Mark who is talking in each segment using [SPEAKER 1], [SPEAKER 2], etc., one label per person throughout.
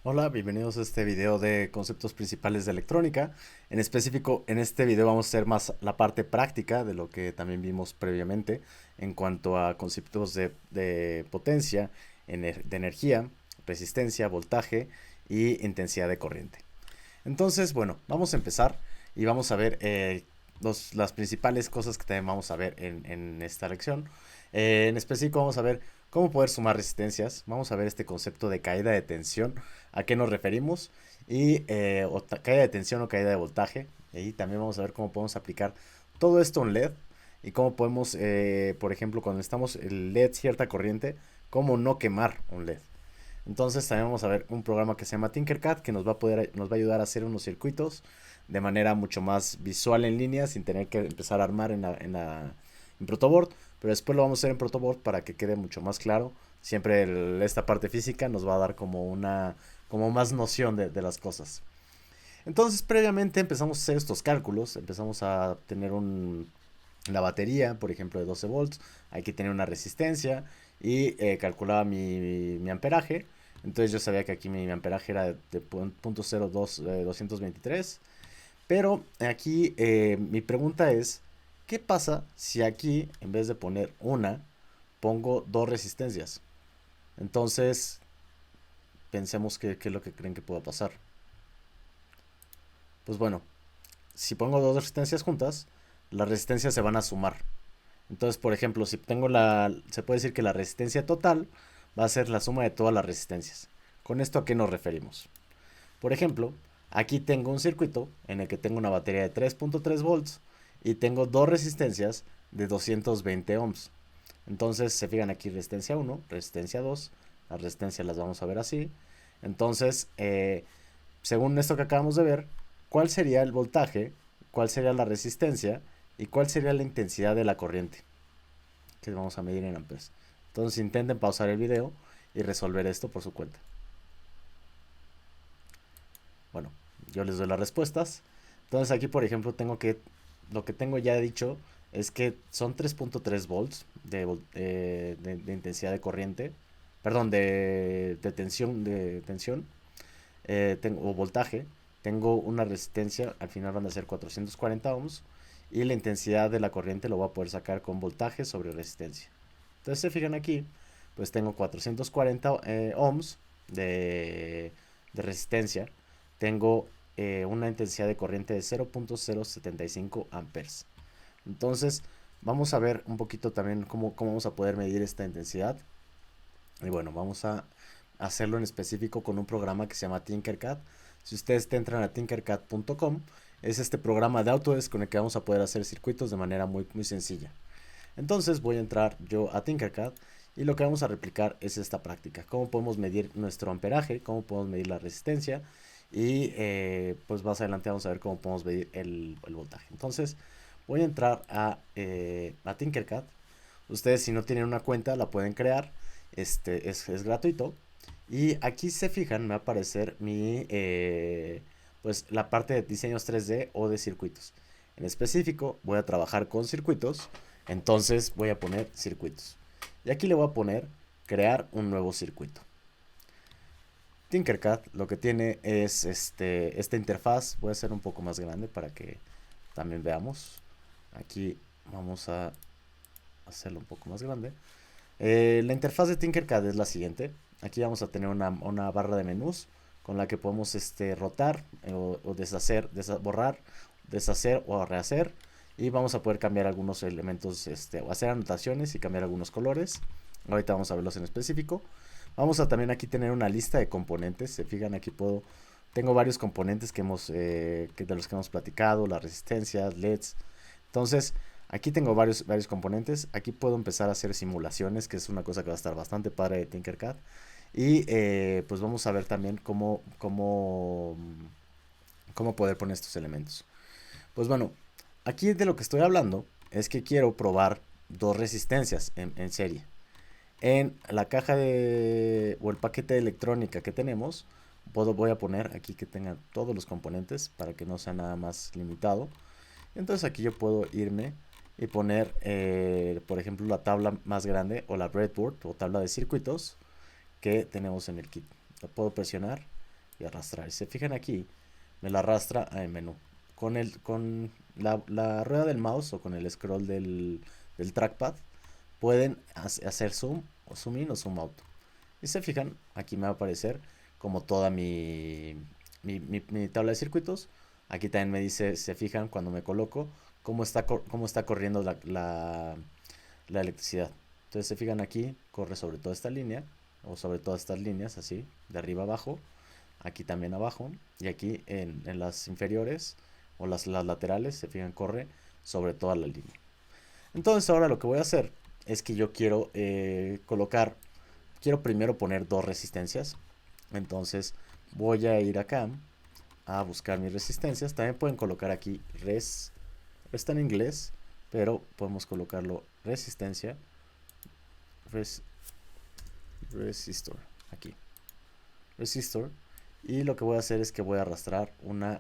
[SPEAKER 1] Hola, bienvenidos a este video de conceptos principales de electrónica. En específico, en este video vamos a hacer más la parte práctica de lo que también vimos previamente en cuanto a conceptos de potencia, de energía, resistencia, voltaje y intensidad de corriente. Entonces, bueno, vamos a empezar y vamos a ver las principales cosas que también vamos a ver en esta lección. En específico vamos a ver cómo poder sumar resistencias, vamos a ver este concepto de caída de tensión, a qué nos referimos, y caída de tensión o caída de voltaje, y también vamos a ver cómo podemos aplicar todo esto en LED y cómo podemos, por ejemplo, cuando estamos el LED cierta corriente, cómo no quemar un LED. Entonces también vamos a ver un programa que se llama Tinkercad que nos va a ayudar a hacer unos circuitos de manera mucho más visual en línea sin tener que empezar a armar en protoboard, pero después lo vamos a hacer en protoboard para que quede mucho más claro. Siempre esta parte física nos va a dar como más noción de las cosas. Entonces previamente empezamos a hacer estos cálculos, empezamos a tener la batería, por ejemplo, de 12 volts, hay que tener una resistencia y calculaba mi amperaje. Entonces yo sabía que aquí mi amperaje era de 0.02, 223. Pero aquí mi pregunta es, ¿qué pasa si aquí, en vez de poner una, pongo dos resistencias? Entonces, pensemos qué es lo que creen que pueda pasar. Pues bueno, si pongo dos resistencias juntas, las resistencias se van a sumar. Entonces, por ejemplo, si tengo se puede decir que la resistencia total va a ser la suma de todas las resistencias. ¿Con esto a qué nos referimos? Por ejemplo, aquí tengo un circuito en el que tengo una batería de 3.3 volts y tengo dos resistencias de 220 ohms. Entonces, se fijan aquí resistencia 1, resistencia 2, las resistencias las vamos a ver así. Entonces, según esto que acabamos de ver, ¿cuál sería el voltaje? ¿Cuál sería la resistencia? ¿Y cuál sería la intensidad de la corriente? Que vamos a medir en amperes. Entonces intenten pausar el video y resolver esto por su cuenta. Bueno, yo les doy las respuestas. Entonces aquí, por ejemplo, lo que tengo ya dicho es que son 3.3 volts de intensidad de corriente, perdón, de tensión, o voltaje. Tengo una resistencia, al final van a ser 440 ohms, y la intensidad de la corriente lo voy a poder sacar con voltaje sobre resistencia. Entonces se fijan aquí, pues tengo 440 ohms de resistencia, tengo una intensidad de corriente de 0.075 amperes. Entonces vamos a ver un poquito también cómo vamos a poder medir esta intensidad. Y bueno, vamos a hacerlo en específico con un programa que se llama Tinkercad. Si ustedes entran a tinkercad.com, es este programa de Autodesk con el que vamos a poder hacer circuitos de manera muy, muy sencilla. Entonces voy a entrar yo a Tinkercad y lo que vamos a replicar es esta práctica. Cómo podemos medir nuestro amperaje, cómo podemos medir la resistencia y pues más adelante vamos a ver cómo podemos medir el voltaje. Entonces voy a entrar a Tinkercad. Ustedes si no tienen una cuenta la pueden crear. Es gratuito. Y aquí se fijan, me va a aparecer pues la parte de diseños 3D o de circuitos. En específico voy a trabajar con circuitos. Entonces voy a poner circuitos. Y aquí le voy a poner crear un nuevo circuito. Tinkercad lo que tiene es esta interfaz. Voy a hacer un poco más grande para que también veamos. Aquí vamos a hacerlo un poco más grande. La interfaz de Tinkercad es la siguiente. Aquí vamos a tener una barra de menús con la que podemos rotar o deshacer, borrar, deshacer o rehacer. Y vamos a poder cambiar algunos elementos, o hacer anotaciones y cambiar algunos colores. Ahorita vamos a verlos en específico. Vamos a también aquí tener una lista de componentes. Se fijan, aquí tengo varios componentes de los que hemos platicado, las resistencias, LEDs. Entonces, aquí tengo varios componentes. Aquí puedo empezar a hacer simulaciones, que es una cosa que va a estar bastante padre de Tinkercad. Y pues vamos a ver también cómo poder poner estos elementos. Pues bueno, aquí de lo que estoy hablando es que quiero probar dos resistencias en serie. En la caja o el paquete de electrónica que tenemos, voy a poner aquí que tenga todos los componentes para que no sea nada más limitado. Entonces aquí yo puedo irme y poner, por ejemplo, la tabla más grande o la breadboard o tabla de circuitos que tenemos en el kit. Lo puedo presionar y arrastrar. Si se fijan aquí, me la arrastra al menú. Con la rueda del mouse o con el scroll del trackpad pueden hacer zoom o zoom in o zoom out. Y se fijan, aquí me va a aparecer como toda mi tabla de circuitos. Aquí también me dice, se fijan cuando me coloco, cómo está corriendo la electricidad. Entonces se fijan aquí, corre sobre toda esta línea, o sobre todas estas líneas, así, de arriba abajo, aquí también abajo, y aquí en las inferiores, o las laterales, se fijan, corre sobre toda la línea. Entonces ahora lo que voy a hacer es que yo quiero quiero primero poner dos resistencias. Entonces voy a ir acá a buscar mis resistencias. También pueden colocar aquí está en inglés, pero podemos colocarlo resistencia, resistor, aquí, resistor. Y lo que voy a hacer es que voy a arrastrar una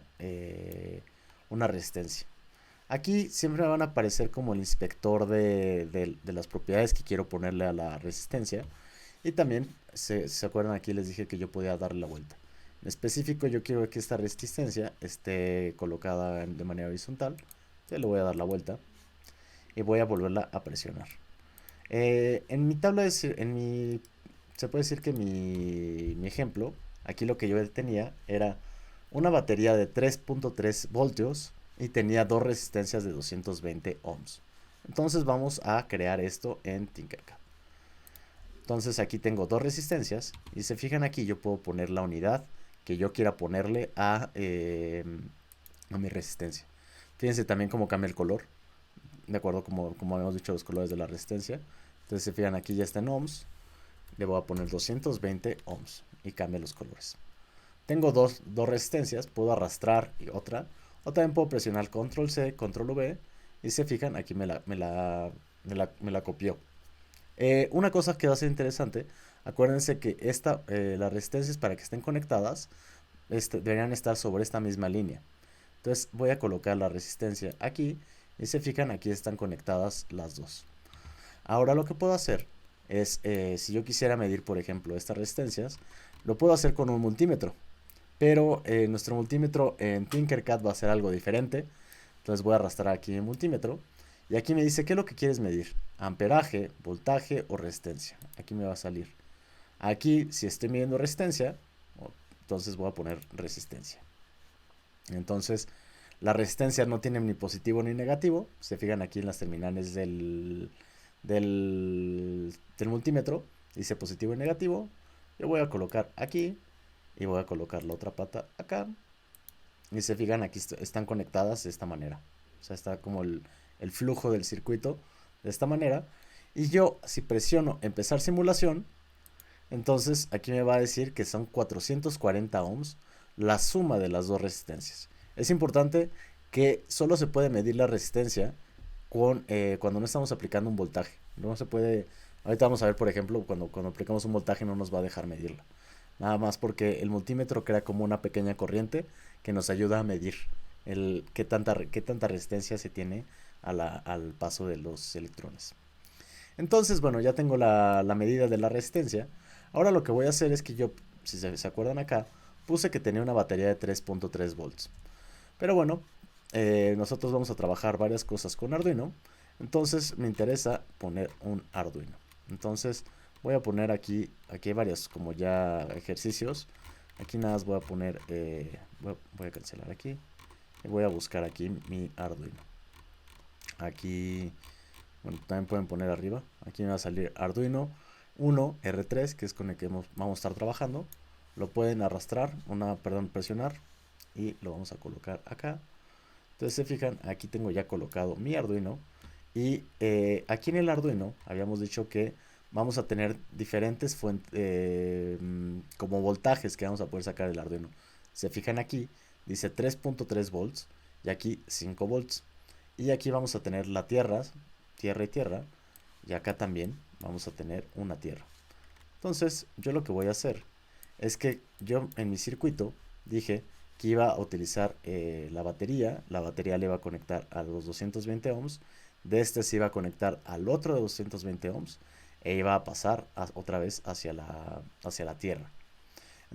[SPEAKER 1] resistencia. Aquí siempre me van a aparecer como el inspector de las propiedades que quiero ponerle a la resistencia. Y también, se acuerdan, aquí les dije que yo podía darle la vuelta. En específico, yo quiero que esta resistencia esté colocada de manera horizontal. Yo le voy a dar la vuelta y voy a volverla a presionar. En mi tabla se puede decir que mi ejemplo, aquí lo que yo tenía era una batería de 3.3 voltios y tenía dos resistencias de 220 ohms. Entonces vamos a crear esto en Tinkercad. Entonces aquí tengo dos resistencias y se fijan aquí yo puedo poner la unidad que yo quiera ponerle a mi resistencia. Fíjense también cómo cambia el color, de acuerdo como habíamos dicho los colores de la resistencia. Entonces se fijan aquí ya está en ohms, le voy a poner 220 ohms y cambia los colores. Tengo dos resistencias, puedo arrastrar y otra, o también puedo presionar control C, control V y se fijan aquí me la copió. Una cosa que va a ser interesante, acuérdense que las resistencias para que estén conectadas deberían estar sobre esta misma línea. Entonces voy a colocar la resistencia aquí y se fijan aquí están conectadas las dos. Ahora lo que puedo hacer es, si yo quisiera medir por ejemplo estas resistencias, lo puedo hacer con un multímetro. Pero nuestro multímetro en Tinkercad va a ser algo diferente. Entonces voy a arrastrar aquí el multímetro. Y aquí me dice, ¿qué es lo que quieres medir? Amperaje, voltaje o resistencia. Aquí me va a salir. Aquí, si estoy midiendo resistencia, entonces voy a poner resistencia. Entonces, la resistencia no tiene ni positivo ni negativo. Se fijan aquí en las terminales del multímetro. Dice positivo y negativo. Yo voy a colocar aquí. Y voy a colocar la otra pata acá. Y se fijan, aquí están conectadas de esta manera. O sea, está como el flujo del circuito de esta manera. Y yo, si presiono empezar simulación, entonces aquí me va a decir que son 440 ohms la suma de las dos resistencias. Es importante que solo se puede medir la resistencia cuando no estamos aplicando un voltaje. No se puede. Ahorita vamos a ver, por ejemplo, cuando aplicamos un voltaje no nos va a dejar medirla. Nada más porque el multímetro crea como una pequeña corriente que nos ayuda a medir qué tanta resistencia se tiene al paso de los electrones. Entonces, bueno, ya tengo la medida de la resistencia. Ahora lo que voy a hacer es que yo, si se acuerdan acá, puse que tenía una batería de 3.3 volts. Pero bueno, nosotros vamos a trabajar varias cosas con Arduino. Entonces me interesa poner un Arduino. Entonces voy a poner aquí hay varios como ya ejercicios. Aquí nada más voy a poner, voy a cancelar aquí. Y voy a buscar aquí mi Arduino. Aquí, bueno, también pueden poner arriba. Aquí me va a salir Arduino 1 R3, que es con el que vamos a estar trabajando. Lo pueden arrastrar, presionar. Y lo vamos a colocar acá. Entonces se fijan, aquí tengo ya colocado mi Arduino. Y aquí en el Arduino habíamos dicho que vamos a tener diferentes fuentes, como voltajes que vamos a poder sacar del Arduino. Se fijan aquí, dice 3.3 volts y aquí 5 volts. Y aquí vamos a tener la tierra y tierra. Y acá también vamos a tener una tierra. Entonces yo lo que voy a hacer es que yo en mi circuito dije que iba a utilizar la batería. La batería le iba a conectar a los 220 ohms. De este se iba a conectar al otro de 220 ohms. E iba a pasar otra vez hacia la tierra.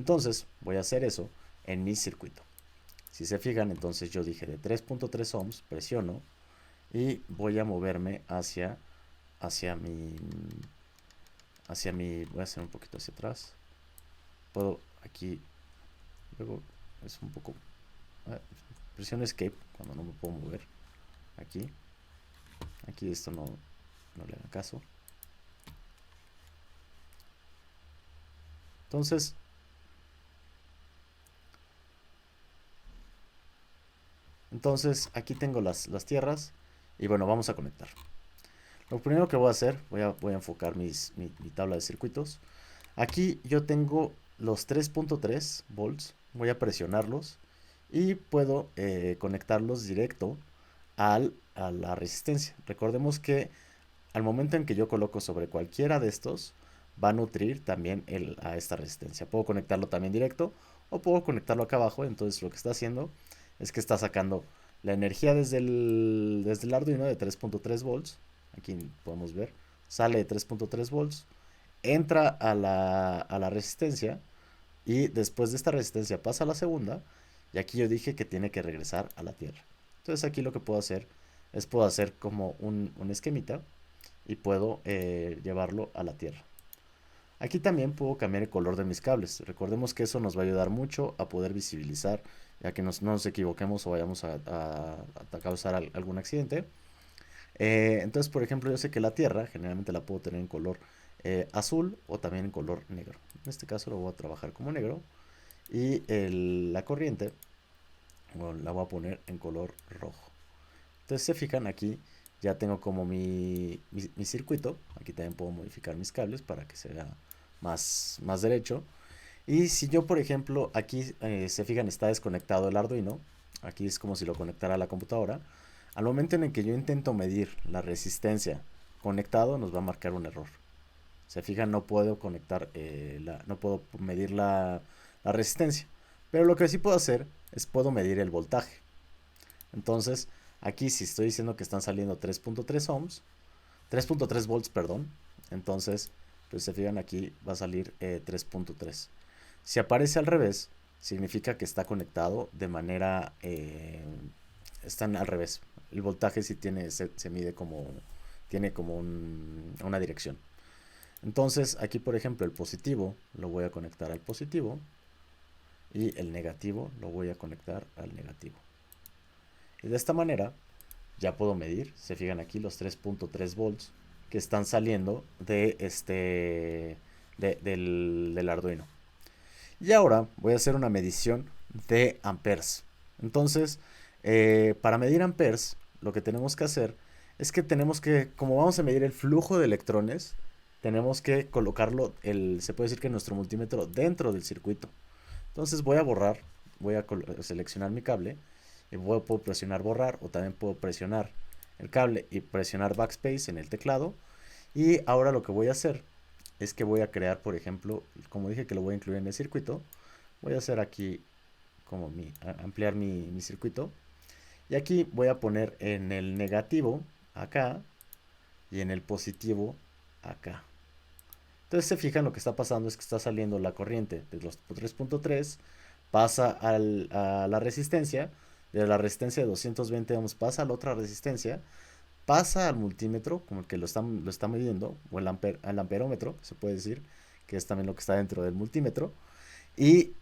[SPEAKER 1] Entonces voy a hacer eso en mi circuito. Si se fijan, entonces yo dije de 3.3 ohms, presiono y voy a moverme hacia mi, voy a hacer un poquito hacia atrás. Puedo aquí, luego es un poco, presiono escape cuando no me puedo mover. Aquí esto no le haga caso. Entonces aquí tengo las tierras y bueno, vamos a conectar. Lo primero que voy a hacer, voy a enfocar mi tabla de circuitos. Aquí yo tengo los 3.3 volts, voy a presionarlos y puedo conectarlos directo a la resistencia. Recordemos que al momento en que yo coloco sobre cualquiera de estos, va a nutrir también a esta resistencia. Puedo conectarlo también directo o puedo conectarlo acá abajo. Entonces lo que está haciendo es que está sacando la energía desde el Arduino de 3.3 volts. Aquí podemos ver, sale de 3.3 volts, entra a la resistencia y después de esta resistencia pasa a la segunda. Y aquí yo dije que tiene que regresar a la tierra. Entonces aquí lo que puedo hacer es puedo hacer como un esquemita y puedo llevarlo a la tierra. Aquí también puedo cambiar el color de mis cables. Recordemos que eso nos va a ayudar mucho a poder visibilizar, ya que no nos equivoquemos o vayamos a causar algún accidente. Entonces, por ejemplo, yo sé que la tierra generalmente la puedo tener en color azul o también en color negro. En este caso lo voy a trabajar como negro. Y la corriente, bueno, la voy a poner en color rojo. Entonces, se fijan aquí, ya tengo como mi circuito. Aquí también puedo modificar mis cables para que se vea más derecho. Y si yo, por ejemplo, aquí se fijan, está desconectado el Arduino. Aquí es como si lo conectara a la computadora. Al momento en el que yo intento medir la resistencia conectado, nos va a marcar un error. Se fijan, no puedo conectar, no puedo medir la resistencia. Pero lo que sí puedo hacer es puedo medir el voltaje. Entonces, aquí si estoy diciendo que están saliendo 3.3 ohms, 3.3 volts, perdón. Entonces, pues se fijan aquí va a salir 3.3. Si aparece al revés, significa que está conectado de manera, están al revés. El voltaje sí se mide como, tiene como una dirección. Entonces aquí por ejemplo el positivo lo voy a conectar al positivo y el negativo lo voy a conectar al negativo. Y de esta manera ya puedo medir, se fijan aquí los 3.3 volts que están saliendo del Arduino. Y ahora voy a hacer una medición de amperes. Entonces, para medir amperes, lo que tenemos que hacer es que como vamos a medir el flujo de electrones, tenemos que colocarlo, se puede decir que nuestro multímetro dentro del circuito. Entonces voy a seleccionar mi cable y puedo presionar borrar o también puedo presionar el cable y presionar backspace en el teclado. Y ahora lo que voy a hacer es que voy a crear, por ejemplo, como dije que lo voy a incluir en el circuito, voy a hacer aquí como ampliar mi circuito. Y aquí voy a poner en el negativo acá y en el positivo acá. Entonces se fijan, lo que está pasando es que está saliendo la corriente de los 3.3, pasa a la resistencia, de la resistencia de 220 ohms pasa a la otra resistencia, pasa al multímetro, como el que lo está midiendo, o al amperómetro, se puede decir, que es también lo que está dentro del multímetro, y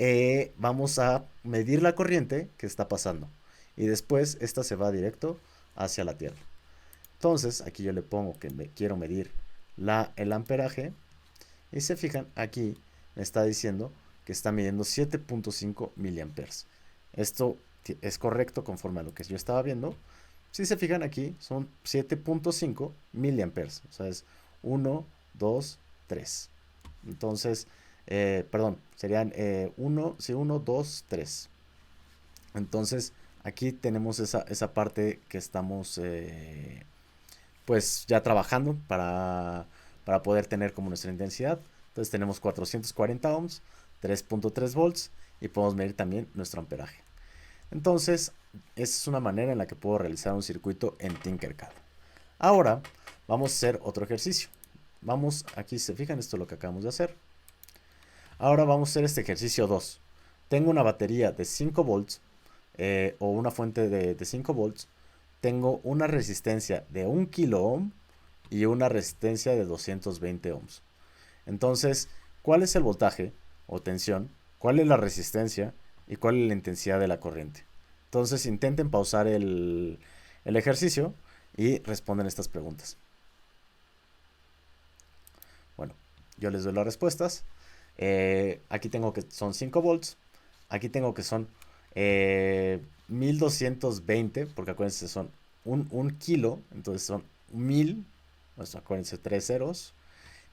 [SPEAKER 1] vamos a medir la corriente que está pasando, y después esta se va directo hacia la Tierra. Entonces, aquí yo le pongo que quiero medir el amperaje, y se fijan, aquí me está diciendo que está midiendo 7.5 miliamperes. Esto es correcto conforme a lo que yo estaba viendo. Si se fijan aquí, son 7.5 miliamperes. O sea, es 1, 2, 3. Entonces, perdón, serían 1, 2, 3. Entonces, aquí tenemos esa parte que estamos pues ya trabajando para poder tener como nuestra intensidad. Entonces tenemos 440 ohms, 3.3 volts y podemos medir también nuestro amperaje. Entonces, esa es una manera en la que puedo realizar un circuito en Tinkercad. Ahora, vamos a hacer otro ejercicio. Aquí se fijan, esto es lo que acabamos de hacer. Ahora vamos a hacer este ejercicio 2. Tengo una batería de 5 volts o una fuente de 5 volts. Tengo una resistencia de 1 kilo ohm y una resistencia de 220 ohms. Entonces, ¿cuál es el voltaje o tensión? ¿Cuál es la resistencia? ¿Y cuál es la intensidad de la corriente? Entonces, intenten pausar el ejercicio y responden estas preguntas. Bueno, yo les doy las respuestas. Aquí tengo que son 5 volts. Aquí tengo que son 1220, porque acuérdense, son un kilo, entonces son 1000, pues acuérdense, 3 ceros.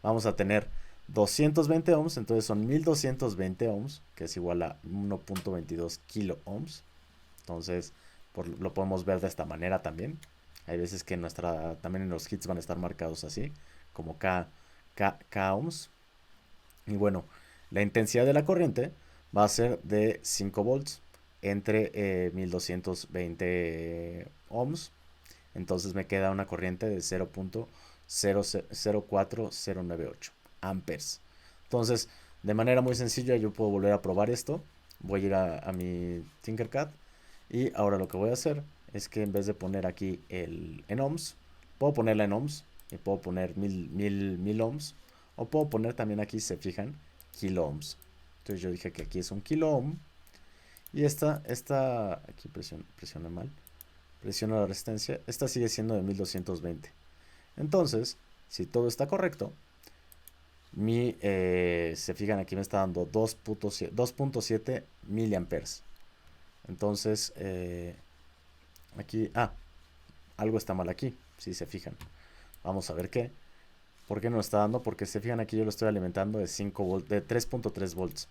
[SPEAKER 1] Vamos a tener 220 ohms, entonces son 1220 ohms, que es igual a 1.22 kilo ohms. Entonces, lo podemos ver de esta manera también. Hay veces que también en los hits van a estar marcados así, como K ohms. Y bueno, la intensidad de la corriente va a ser de 5 volts entre 1220 ohms. Entonces me queda una corriente de 0.04098 amperes. Entonces, de manera muy sencilla, yo puedo volver a probar esto. Voy a ir a mi Tinkercad. Y ahora lo que voy a hacer es que en vez de poner aquí en ohms, puedo ponerla en ohms. Y puedo poner 1000 ohms. O puedo poner también aquí, se fijan, kilo ohms. Entonces yo dije que aquí es un kilo ohm. Y aquí presiona mal. Presiona la resistencia. Esta sigue siendo de 1220. Entonces, si todo está correcto, se fijan aquí me está dando 2.7 miliamperes. Entonces, aquí, algo está mal aquí, si se fijan. Vamos a ver qué. ¿Por qué no está dando? Porque se fijan aquí yo lo estoy alimentando de 5 volts, de 3.3 volts.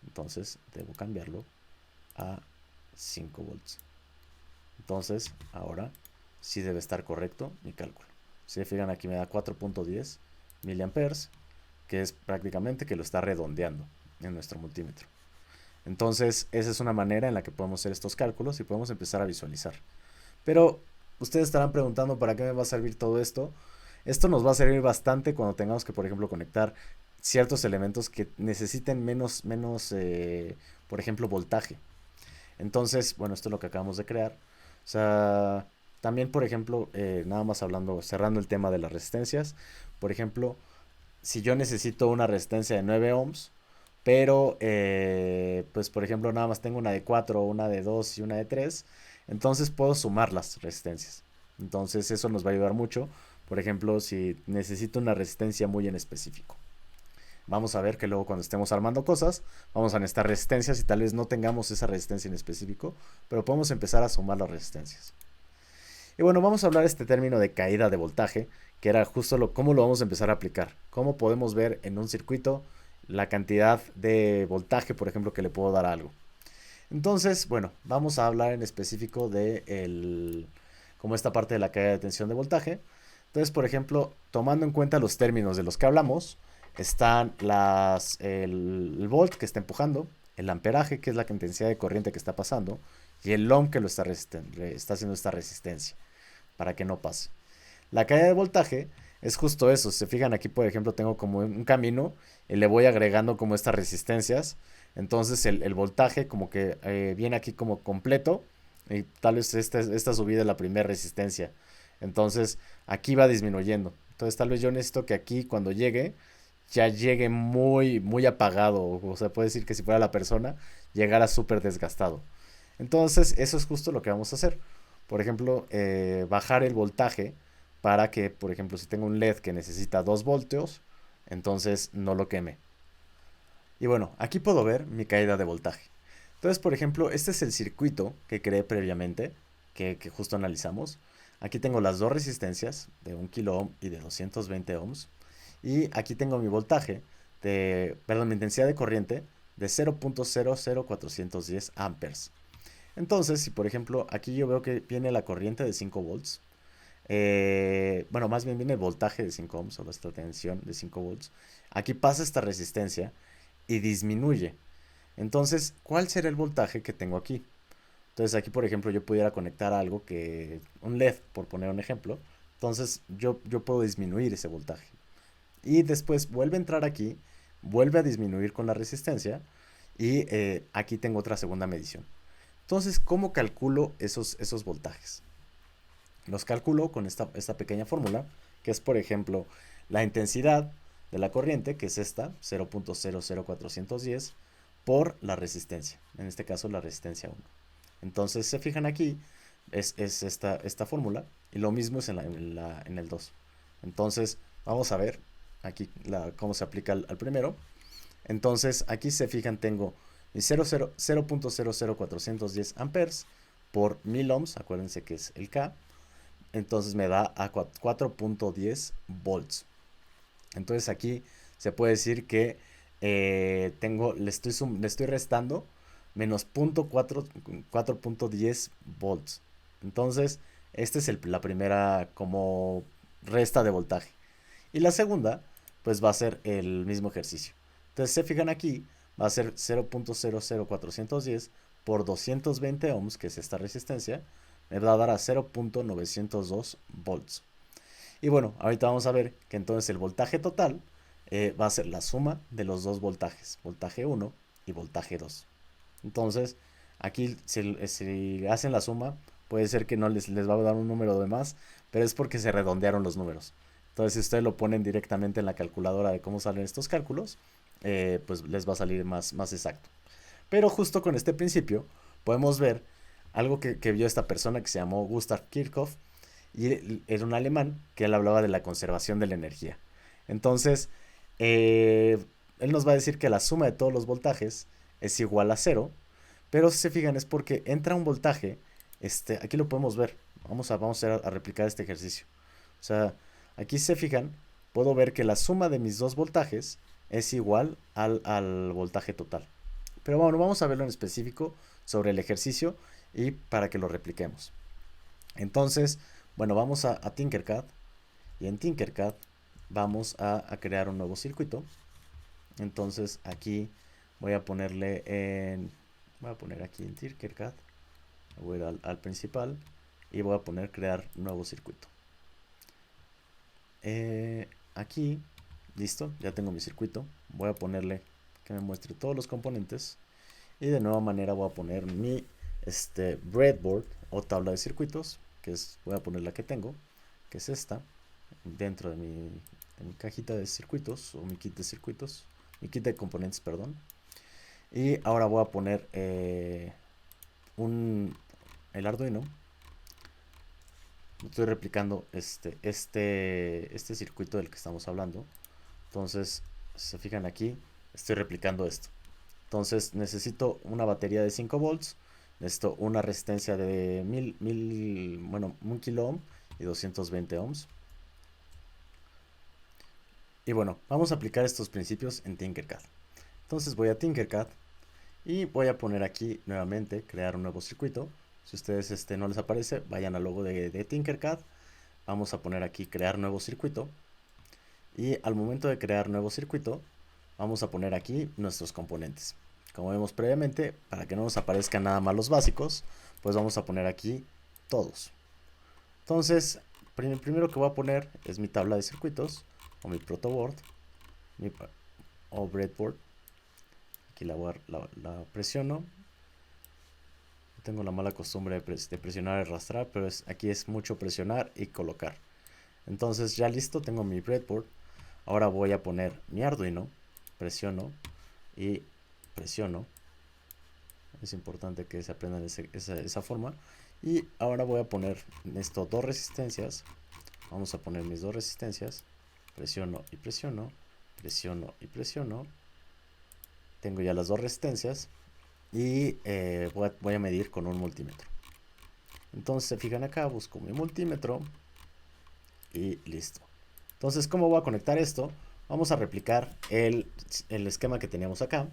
[SPEAKER 1] Entonces, debo cambiarlo a 5 volts. Entonces, ahora sí debe estar correcto mi cálculo. Si se fijan aquí me da 4.10 miliamperes, que es prácticamente que lo está redondeando en nuestro multímetro. Entonces, esa es una manera en la que podemos hacer estos cálculos y podemos empezar a visualizar. Pero ustedes estarán preguntando para qué me va a servir todo esto. Esto nos va a servir bastante cuando tengamos que, por ejemplo, conectar ciertos elementos que necesiten menos, por ejemplo, voltaje. Entonces, bueno, esto es lo que acabamos de crear. O sea, también, por ejemplo, nada más cerrando el tema de las resistencias. Por ejemplo, si yo necesito una resistencia de 9 ohms, pero, pues, por ejemplo, nada más tengo una de 4, una de 2 y una de 3, entonces puedo sumar las resistencias. Entonces, eso nos va a ayudar mucho. Por ejemplo, si necesito una resistencia muy en específico. Vamos a ver que luego cuando estemos armando cosas, vamos a necesitar resistencias y tal vez no tengamos esa resistencia en específico, pero podemos empezar a sumar las resistencias. Y bueno, vamos a hablar de este término de caída de voltaje, que era justo cómo lo vamos a empezar a aplicar. Cómo podemos ver en un circuito la cantidad de voltaje, por ejemplo, que le puedo dar a algo. Entonces, bueno, vamos a hablar en específico de como esta parte de la caída de tensión de voltaje. Entonces, por ejemplo, tomando en cuenta los términos de los que hablamos, están el volt que está empujando, el amperaje, que es la intensidad de corriente que está pasando, y el ohm que lo está haciendo esta resistencia, para que no pase. La caída de voltaje es justo eso. Se fijan aquí, por ejemplo, tengo como un camino y le voy agregando como estas resistencias. Entonces el voltaje como que viene aquí como completo y tal vez esta subida es la primera resistencia. Entonces aquí va disminuyendo. Entonces tal vez yo necesito que aquí cuando llegue ya llegue muy, muy apagado. O sea, puede decir que si fuera la persona, llegara súper desgastado. Entonces eso es justo lo que vamos a hacer. Por ejemplo, bajar el voltaje para que, por ejemplo, si tengo un LED que necesita 2 voltios, entonces no lo queme. Y bueno, aquí puedo ver mi caída de voltaje. Entonces, por ejemplo, este es el circuito que creé previamente, que justo analizamos. Aquí tengo las dos resistencias de 1 kilo ohm y de 220 ohms. Y aquí tengo mi voltaje, mi intensidad de corriente de 0.00410 amperes. Entonces, si por ejemplo aquí yo veo que viene la corriente de 5 volts, bueno, más bien viene el voltaje de 5 ohms o esta tensión de 5 volts, aquí pasa esta resistencia y disminuye. Entonces, ¿cuál será el voltaje que tengo aquí? Entonces aquí, por ejemplo, yo pudiera conectar algo un LED, por poner un ejemplo. Entonces yo puedo disminuir ese voltaje. Y después vuelve a entrar aquí, vuelve a disminuir con la resistencia y aquí tengo otra segunda medición. Entonces, ¿cómo calculo esos voltajes? Los calculo con esta pequeña fórmula, que es, por ejemplo, la intensidad de la corriente, que es esta, 0.00410, por la resistencia, en este caso la resistencia 1. Entonces, se fijan aquí, es esta fórmula, y lo mismo es en el 2. Entonces, vamos a ver aquí cómo se aplica al primero. Entonces, aquí se fijan, tengo mi 0.00410 amperes por 1000 ohms, acuérdense que es el K, entonces me da a 4.10 volts. Entonces aquí se puede decir que le estoy restando menos 4.10 volts. Entonces, esta es la primera como resta de voltaje. Y la segunda, pues va a ser el mismo ejercicio. Entonces, se fijan aquí, va a ser 0.00410 por 220 ohms, que es esta resistencia, me va a dar a 0.902 volts. Y bueno, ahorita vamos a ver que entonces el voltaje total va a ser la suma de los dos voltajes, voltaje 1 y voltaje 2. Entonces, aquí si hacen la suma, puede ser que no les va a dar un número de más, pero es porque se redondearon los números. Entonces, si ustedes lo ponen directamente en la calculadora de cómo salen estos cálculos, pues les va a salir más exacto. Pero justo con este principio podemos ver algo que vio esta persona que se llamó Gustav Kirchhoff, y era un alemán que él hablaba de la conservación de la energía. Entonces, él nos va a decir que la suma de todos los voltajes es igual a cero, pero si se fijan es porque entra un voltaje, aquí lo podemos ver, vamos a replicar este ejercicio. O sea, aquí se fijan, puedo ver que la suma de mis dos voltajes es igual al voltaje total. Pero bueno, vamos a verlo en específico sobre el ejercicio y para que lo repliquemos. Entonces, bueno, vamos a Tinkercad, y en Tinkercad vamos a crear un nuevo circuito. Entonces aquí voy a ponerle voy a poner aquí en Tinkercad, voy a ir al principal y voy a poner crear nuevo circuito. Aquí, listo, ya tengo mi circuito. Voy a ponerle que me muestre todos los componentes y de nueva manera voy a poner mi breadboard o tabla de circuitos, voy a poner la que tengo, que es esta, dentro de mi cajita de circuitos o mi kit de circuitos, mi kit de componentes, perdón. Y ahora voy a poner el Arduino. Estoy replicando este circuito del que estamos hablando. Entonces, si se fijan aquí, estoy replicando esto. Entonces necesito una batería de 5 volts, necesito una resistencia de 1 kilo ohm y 220 ohms. Y bueno, vamos a aplicar estos principios en Tinkercad. Entonces voy a Tinkercad y voy a poner aquí nuevamente crear un nuevo circuito. Si ustedes no les aparece, vayan al logo de Tinkercad. Vamos a poner aquí crear nuevo circuito. Y al momento de crear nuevo circuito, vamos a poner aquí nuestros componentes. Como vemos previamente, para que no nos aparezcan nada más los básicos, pues vamos a poner aquí todos. Entonces, primero que voy a poner es mi tabla de circuitos, o mi protoboard, o breadboard. Aquí la presiono. Tengo la mala costumbre de presionar y arrastrar, pero aquí es mucho presionar y colocar. Entonces ya listo, tengo mi breadboard. Ahora voy a poner mi Arduino, presiono y presiono. Es importante que se aprendan esa forma. Y ahora voy a poner esto dos resistencias. Vamos a poner mis dos resistencias. Presiono y presiono. Presiono y presiono. Tengo ya las dos resistencias. Y voy a medir con un multímetro. Entonces se fijan acá, busco mi multímetro. Y listo. Entonces, ¿cómo voy a conectar esto? Vamos a replicar el esquema que teníamos acá.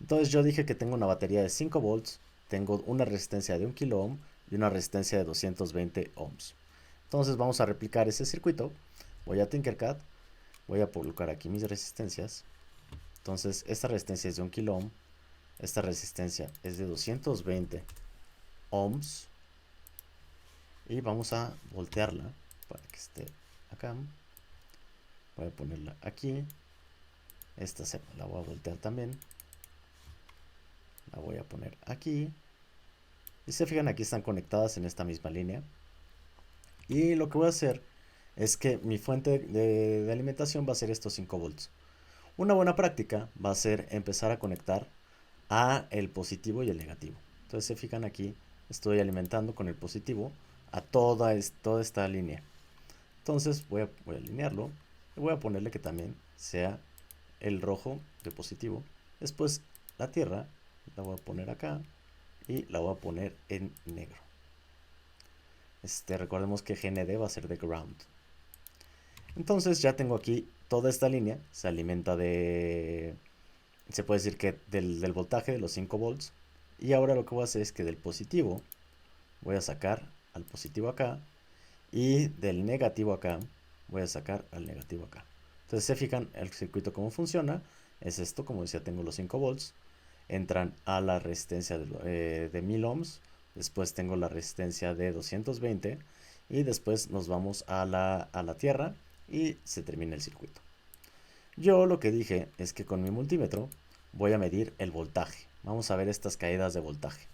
[SPEAKER 1] Entonces yo dije que tengo una batería de 5 volts, tengo una resistencia de 1 kilo ohm y una resistencia de 220 ohms. Entonces vamos a replicar ese circuito. Voy a Tinkercad, voy a colocar aquí mis resistencias. Entonces esta resistencia es de 1 kilo ohm, esta resistencia es de 220 ohms. Y vamos a voltearla para que esté acá. Voy a ponerla aquí. Esta la voy a voltear también. La voy a poner aquí. Y se fijan, aquí están conectadas en esta misma línea. Y lo que voy a hacer es que mi fuente de alimentación va a ser estos 5 volts. Una buena práctica va a ser empezar a conectar a el positivo y el negativo. Entonces se fijan aquí, estoy alimentando con el positivo a toda esta línea. Entonces voy a alinearlo y voy a ponerle que también sea el rojo de positivo. Después la tierra la voy a poner acá y la voy a poner en negro. Recordemos que GND va a ser de ground. Entonces ya tengo aquí toda esta línea, se alimenta se puede decir que del voltaje de los 5 volts. Y ahora lo que voy a hacer es que del positivo voy a sacar al positivo acá y del negativo acá voy a sacar al negativo acá. Entonces se fijan el circuito cómo funciona. Es esto, como decía, tengo los 5 volts, entran a la resistencia de 1000 ohms, después tengo la resistencia de 220 y después nos vamos a la tierra y se termina el circuito. Yo lo que dije es que con mi multímetro voy a medir el voltaje. Vamos a ver estas caídas de voltaje.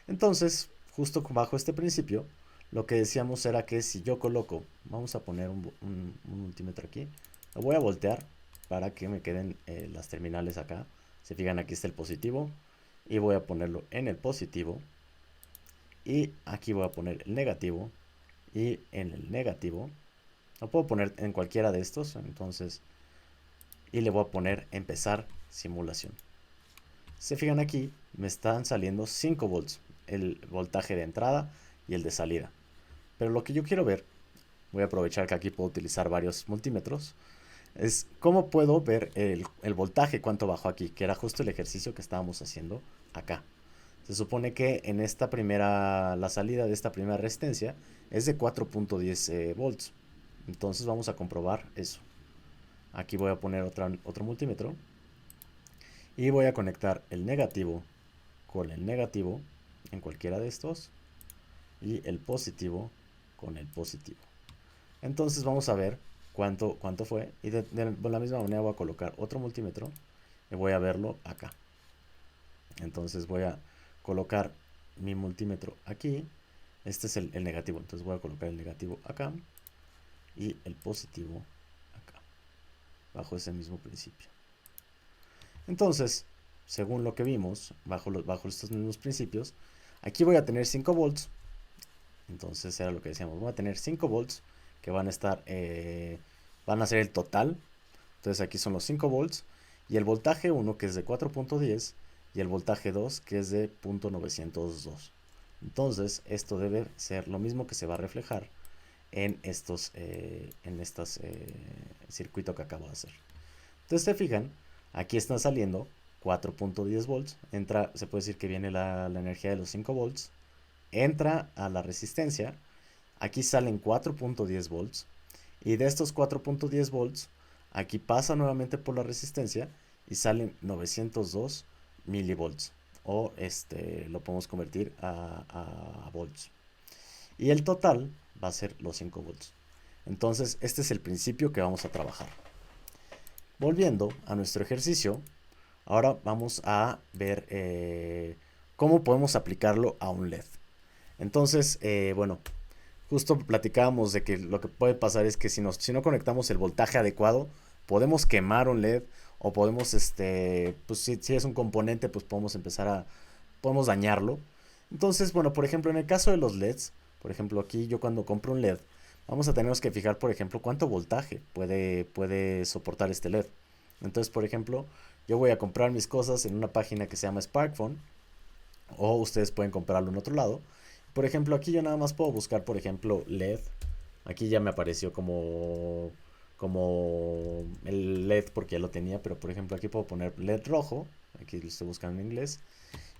[SPEAKER 1] Entonces, justo bajo este principio, lo que decíamos era que si yo coloco, vamos a poner un multímetro aquí, lo voy a voltear para que me queden las terminales acá. Se fijan, aquí está el positivo y voy a ponerlo en el positivo y aquí voy a poner el negativo y en el negativo lo puedo poner en cualquiera de estos, entonces, y le voy a poner empezar simulación. Se fijan aquí, me están saliendo 5 volts, el voltaje de entrada y el de salida. Pero lo que yo quiero ver, voy a aprovechar que aquí puedo utilizar varios multímetros, es cómo puedo ver el voltaje, cuánto bajó aquí, que era justo el ejercicio que estábamos haciendo acá. Se supone que en esta la salida de esta primera resistencia es de 4.10 volts. Entonces vamos a comprobar eso. Aquí voy a poner otro multímetro y voy a conectar el negativo con el negativo en cualquiera de estos y el positivo con el positivo. Entonces vamos a ver cuánto fue y de la misma manera voy a colocar otro multímetro y voy a verlo acá. Entonces voy a colocar mi multímetro aquí. Este es el negativo, entonces voy a colocar el negativo acá y el positivo acá, bajo ese mismo principio. Entonces, según lo que vimos, bajo estos mismos principios, aquí voy a tener 5 volts. Entonces era lo que decíamos, voy a tener 5 volts que van a estar, van a ser el total. Entonces aquí son los 5 volts y el voltaje 1 que es de 4.10 y el voltaje 2 que es de 0.902. Entonces esto debe ser lo mismo que se va a reflejar en estos circuito que acabo de hacer. Entonces se fijan, aquí están saliendo 4.10 volts, se puede decir que viene la energía de los 5 volts, entra a la resistencia, aquí salen 4.10 volts y de estos 4.10 volts aquí pasa nuevamente por la resistencia y salen 902 milivolts, o lo podemos convertir a volts, y el total va a ser los 5 volts. Entonces este es el principio que vamos a trabajar. Volviendo a nuestro ejercicio, ahora vamos a ver cómo podemos aplicarlo a un LED. Entonces, bueno, justo platicábamos de que lo que puede pasar es que si no conectamos el voltaje adecuado, podemos quemar un LED o podemos, pues si es un componente, pues podemos dañarlo. Entonces, bueno, por ejemplo, en el caso de los LEDs, por ejemplo, aquí yo cuando compro un LED, vamos a tener que fijar, por ejemplo, cuánto voltaje puede soportar este LED. Entonces, por ejemplo, yo voy a comprar mis cosas en una página que se llama SparkFun, o ustedes pueden comprarlo en otro lado. Por ejemplo, aquí yo nada más puedo buscar, por ejemplo, LED. Aquí ya me apareció como el LED porque ya lo tenía, pero por ejemplo aquí puedo poner LED rojo, aquí lo estoy buscando en inglés,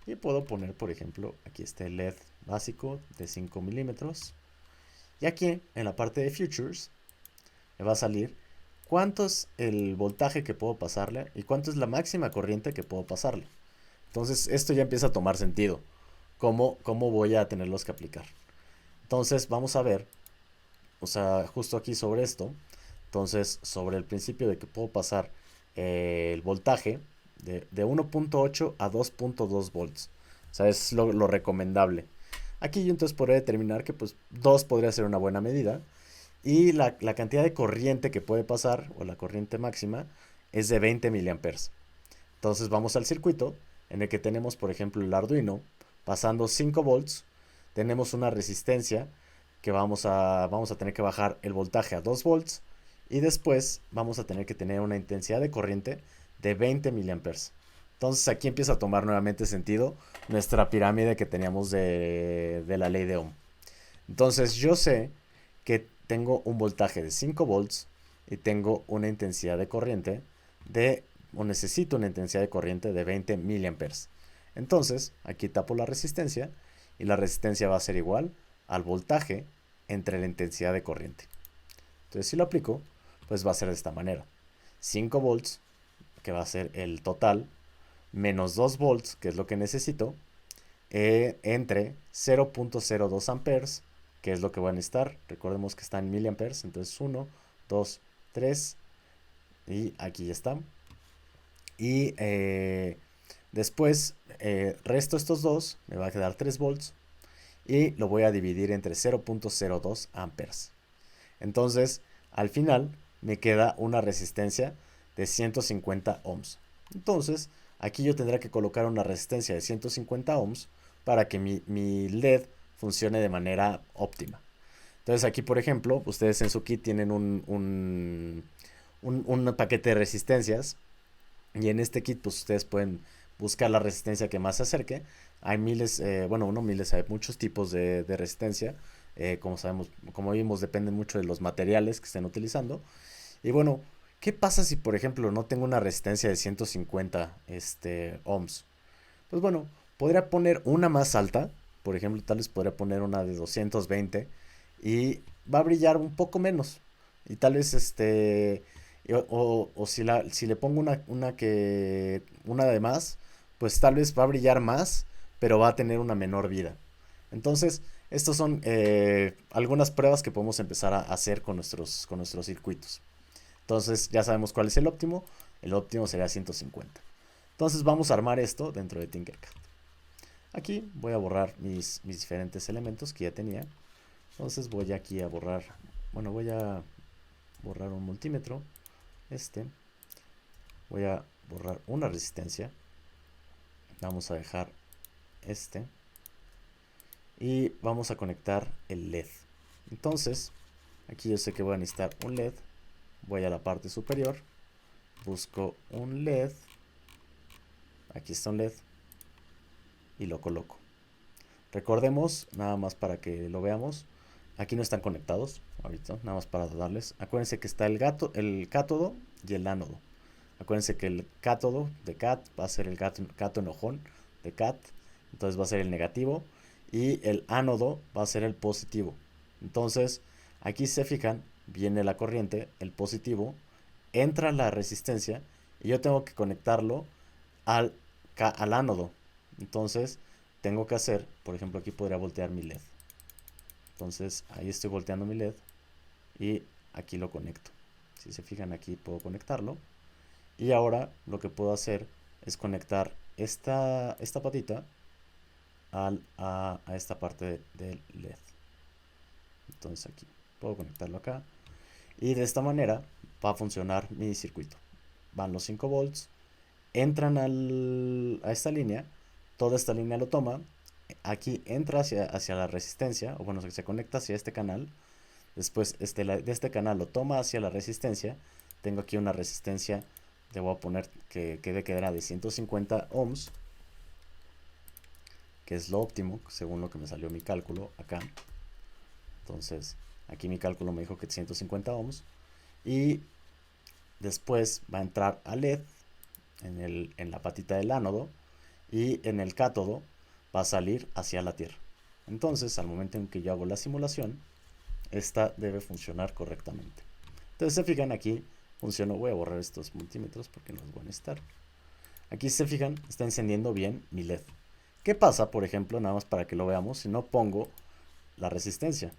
[SPEAKER 1] y puedo poner, por ejemplo, aquí este LED básico de 5 milímetros, y aquí en la parte de Futures me va a salir cuánto es el voltaje que puedo pasarle y cuánto es la máxima corriente que puedo pasarle. Entonces esto ya empieza a tomar sentido, cómo voy a tenerlos que aplicar. Entonces vamos a ver, o sea, justo aquí sobre esto. Entonces, sobre el principio de que puedo pasar el voltaje de 1.8 a 2.2 volts. O sea, es lo recomendable. Aquí yo entonces podría determinar que pues 2 podría ser una buena medida. Y la cantidad de corriente que puede pasar, o la corriente máxima, es de 20 miliamperes. Entonces vamos al circuito en el que tenemos, por ejemplo, el Arduino pasando 5 volts. Tenemos una resistencia que vamos a tener que bajar el voltaje a 2 volts. Y después vamos a tener que tener una intensidad de corriente de 20 miliamperes. Entonces aquí empieza a tomar nuevamente sentido nuestra pirámide que teníamos de la ley de Ohm. Entonces yo sé que tengo un voltaje de 5 volts y tengo una intensidad de corriente o necesito una intensidad de corriente de 20 miliamperes. Entonces aquí tapo la resistencia y la resistencia va a ser igual al voltaje entre la intensidad de corriente. Entonces si lo aplico, pues va a ser de esta manera. 5 volts, que va a ser el total, menos 2 volts, que es lo que necesito, entre 0.02 amperes, que es lo que van a estar. Recordemos que está en miliamperes, entonces 1, 2, 3, y aquí ya está. Y después resto estos dos, me va a quedar 3 volts, y lo voy a dividir entre 0.02 amperes. Entonces, al final, me queda una resistencia de 150 ohms. Entonces, aquí yo tendré que colocar una resistencia de 150 ohms para que mi LED funcione de manera óptima. Entonces, aquí, por ejemplo, ustedes en su kit tienen un paquete de resistencias. Y en este kit, pues ustedes pueden buscar la resistencia que más se acerque. Hay miles, bueno, no miles, hay muchos tipos de resistencia. Como sabemos, como vimos, depende mucho de los materiales que estén utilizando. Y bueno, ¿qué pasa si, por ejemplo, no tengo una resistencia de 150 ohms? Pues bueno, podría poner una más alta. Por ejemplo, tal vez podría poner una de 220 y va a brillar un poco menos. Y tal vez o si le pongo una de más, pues tal vez va a brillar más, pero va a tener una menor vida. Entonces, estas son algunas pruebas que podemos empezar a hacer con nuestros circuitos. Entonces, ya sabemos cuál es el óptimo. El óptimo sería 150. Entonces, vamos a armar esto dentro de Tinkercad. Aquí voy a borrar mis diferentes elementos que ya tenía. Entonces, voy aquí a borrar, bueno, voy a borrar un multímetro. Voy a borrar una resistencia. Vamos a dejar y vamos a conectar el LED. Entonces, aquí yo sé que voy a necesitar un LED. Voy a la parte superior, busco un LED. Aquí está un LED y lo coloco. Recordemos, nada más para que lo veamos, aquí no están conectados ahorita, nada más para darles. Acuérdense que está el cátodo y el ánodo. Acuérdense que el cátodo de CAT va a ser el gato enojón de CAT, entonces va a ser el negativo, y el ánodo va a ser el positivo. Entonces, aquí se fijan, viene la corriente, el positivo, entra la resistencia, y yo tengo que conectarlo al ánodo. Entonces, tengo que hacer, por ejemplo, aquí podría voltear mi LED. Entonces, ahí estoy volteando mi LED, y aquí lo conecto. Si se fijan, aquí puedo conectarlo. Y ahora lo que puedo hacer es conectar esta patita a esta parte del LED. Entonces aquí puedo conectarlo acá. Y de esta manera va a funcionar mi circuito. Van los 5 volts, entran a esta línea, toda esta línea lo toma. Aquí entra hacia la resistencia, o bueno, se conecta hacia este canal. Después de este canal lo toma hacia la resistencia. Tengo aquí una resistencia, le voy a poner que quedará de 150 ohms, que es lo óptimo según lo que me salió mi cálculo acá. Entonces aquí mi cálculo me dijo que 150 ohms. Y después va a entrar a LED en la patita del ánodo, y en el cátodo va a salir hacia la Tierra. Entonces, al momento en que yo hago la simulación, esta debe funcionar correctamente. Entonces se fijan, aquí funcionó. Voy a borrar estos multímetros porque no los van a estar. Aquí se fijan, está encendiendo bien mi LED. ¿Qué pasa, por ejemplo, nada más para que lo veamos, si no pongo la resistencia?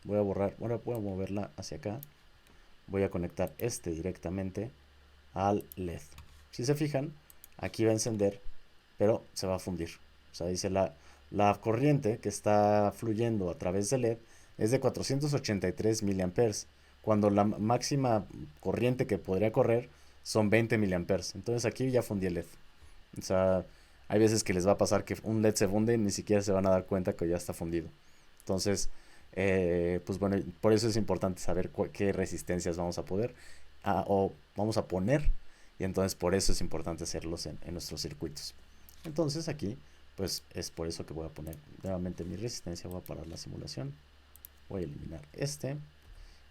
[SPEAKER 1] Voy a borrar, ahora voy a moverla hacia acá. Voy a conectar directamente al LED. Si se fijan, aquí va a encender, pero se va a fundir. O sea, dice la corriente que está fluyendo a través del LED es de 483 miliamperes, cuando la máxima corriente que podría correr son 20 miliamperes. Entonces aquí ya fundí el LED. O sea, hay veces que les va a pasar que un LED se funde y ni siquiera se van a dar cuenta que ya está fundido. Entonces, pues bueno, por eso es importante saber qué resistencias vamos a poder o vamos a poner. Y entonces por eso es importante hacerlos en nuestros circuitos. Entonces aquí, pues es por eso que voy a poner nuevamente mi resistencia. Voy a parar la simulación. Voy a eliminar este.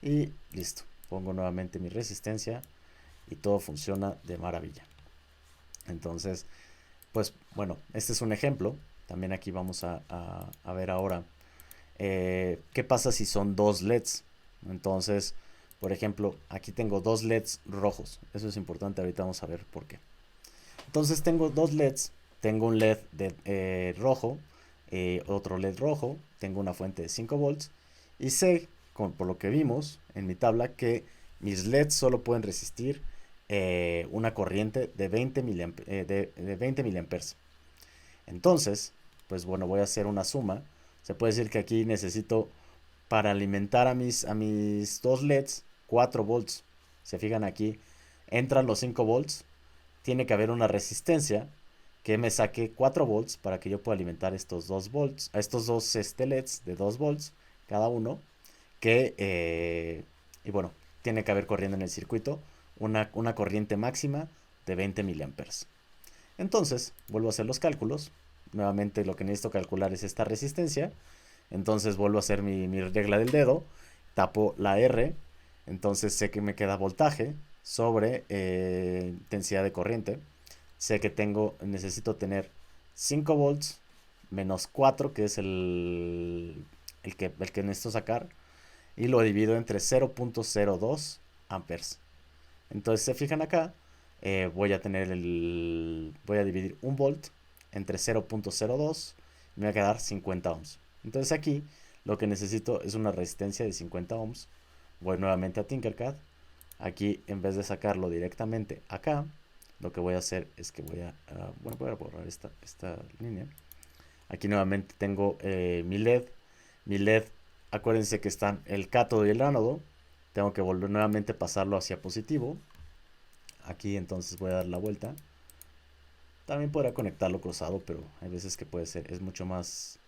[SPEAKER 1] Y listo. Pongo nuevamente mi resistencia y todo funciona de maravilla. Entonces, pues bueno, este es un ejemplo. También aquí vamos a ver ahora qué pasa si son dos LEDs. Entonces, por ejemplo, aquí tengo dos LEDs rojos. Eso es importante, ahorita vamos a ver por qué. Entonces tengo dos LEDs. Tengo un LED de rojo, otro LED rojo. Tengo una fuente de 5 volts. Y sé, por lo que vimos en mi tabla, que mis LEDs solo pueden resistir una corriente de 20 miliamperes. Entonces, pues bueno, voy a hacer una suma. Se puede decir que aquí necesito, para alimentar a mis dos LEDs, 4 volts. Se fijan aquí, entran los 5 volts. Tiene que haber una resistencia que me saque 4 volts para que yo pueda alimentar estos 2 volts, a estos dos LEDs de 2 volts cada uno. Y bueno, tiene que haber corriendo en el circuito una corriente máxima de 20 miliamperes. Entonces, vuelvo a hacer los cálculos. Nuevamente lo que necesito calcular es esta resistencia. Entonces vuelvo a hacer mi regla del dedo. Tapo la R. Entonces sé que me queda voltaje sobre intensidad de corriente. Sé que necesito tener 5 volts menos 4, que es el que necesito sacar. Y lo divido entre 0.02 amperes. Entonces se fijan acá, voy a dividir 1 volt entre 0.02 y me va a quedar 50 ohms. Entonces aquí lo que necesito es una resistencia de 50 ohms. Voy nuevamente a Tinkercad. Aquí, en vez de sacarlo directamente acá, lo que voy a hacer es que voy a borrar esta línea. Aquí nuevamente tengo mi LED. Mi LED, acuérdense que están el cátodo y el ánodo. Tengo que volver nuevamente a pasarlo hacia positivo. Aquí entonces voy a dar la vuelta. También podrá conectarlo cruzado, pero hay veces que es mucho más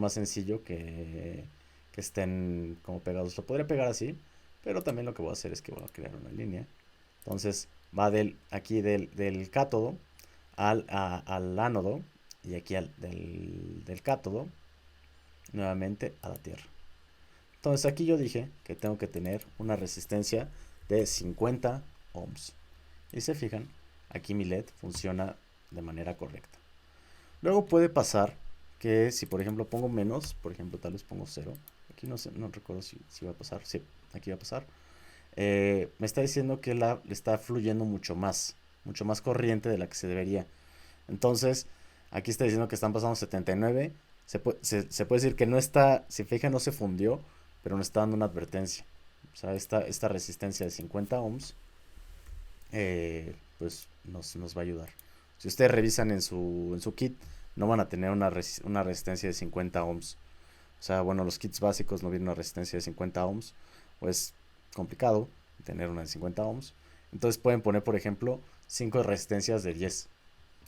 [SPEAKER 1] sencillo que estén como pegados. Lo podría pegar así, pero también lo que voy a hacer es que voy a crear una línea. Entonces va aquí del cátodo al ánodo, y aquí del cátodo nuevamente a la tierra. Entonces aquí yo dije que tengo que tener una resistencia de 50 ohms. Y se fijan, aquí mi LED funciona de manera correcta. Luego puede pasar que si por ejemplo pongo menos, por ejemplo tal vez pongo 0, aquí no recuerdo si va a pasar, sí, aquí va a pasar, me está diciendo que le está fluyendo mucho más corriente de la que se debería. Entonces aquí está diciendo que están pasando 79. Se puede decir que no está, si fijan, no se fundió, pero nos está dando una advertencia. O sea, esta resistencia de 50 ohms pues nos va a ayudar. Si ustedes revisan en su kit, no van a tener una resistencia de 50 ohms. O sea, bueno, los kits básicos no vienen una resistencia de 50 ohms. O es complicado tener una de 50 ohms. Entonces pueden poner, por ejemplo, 5 resistencias de 10.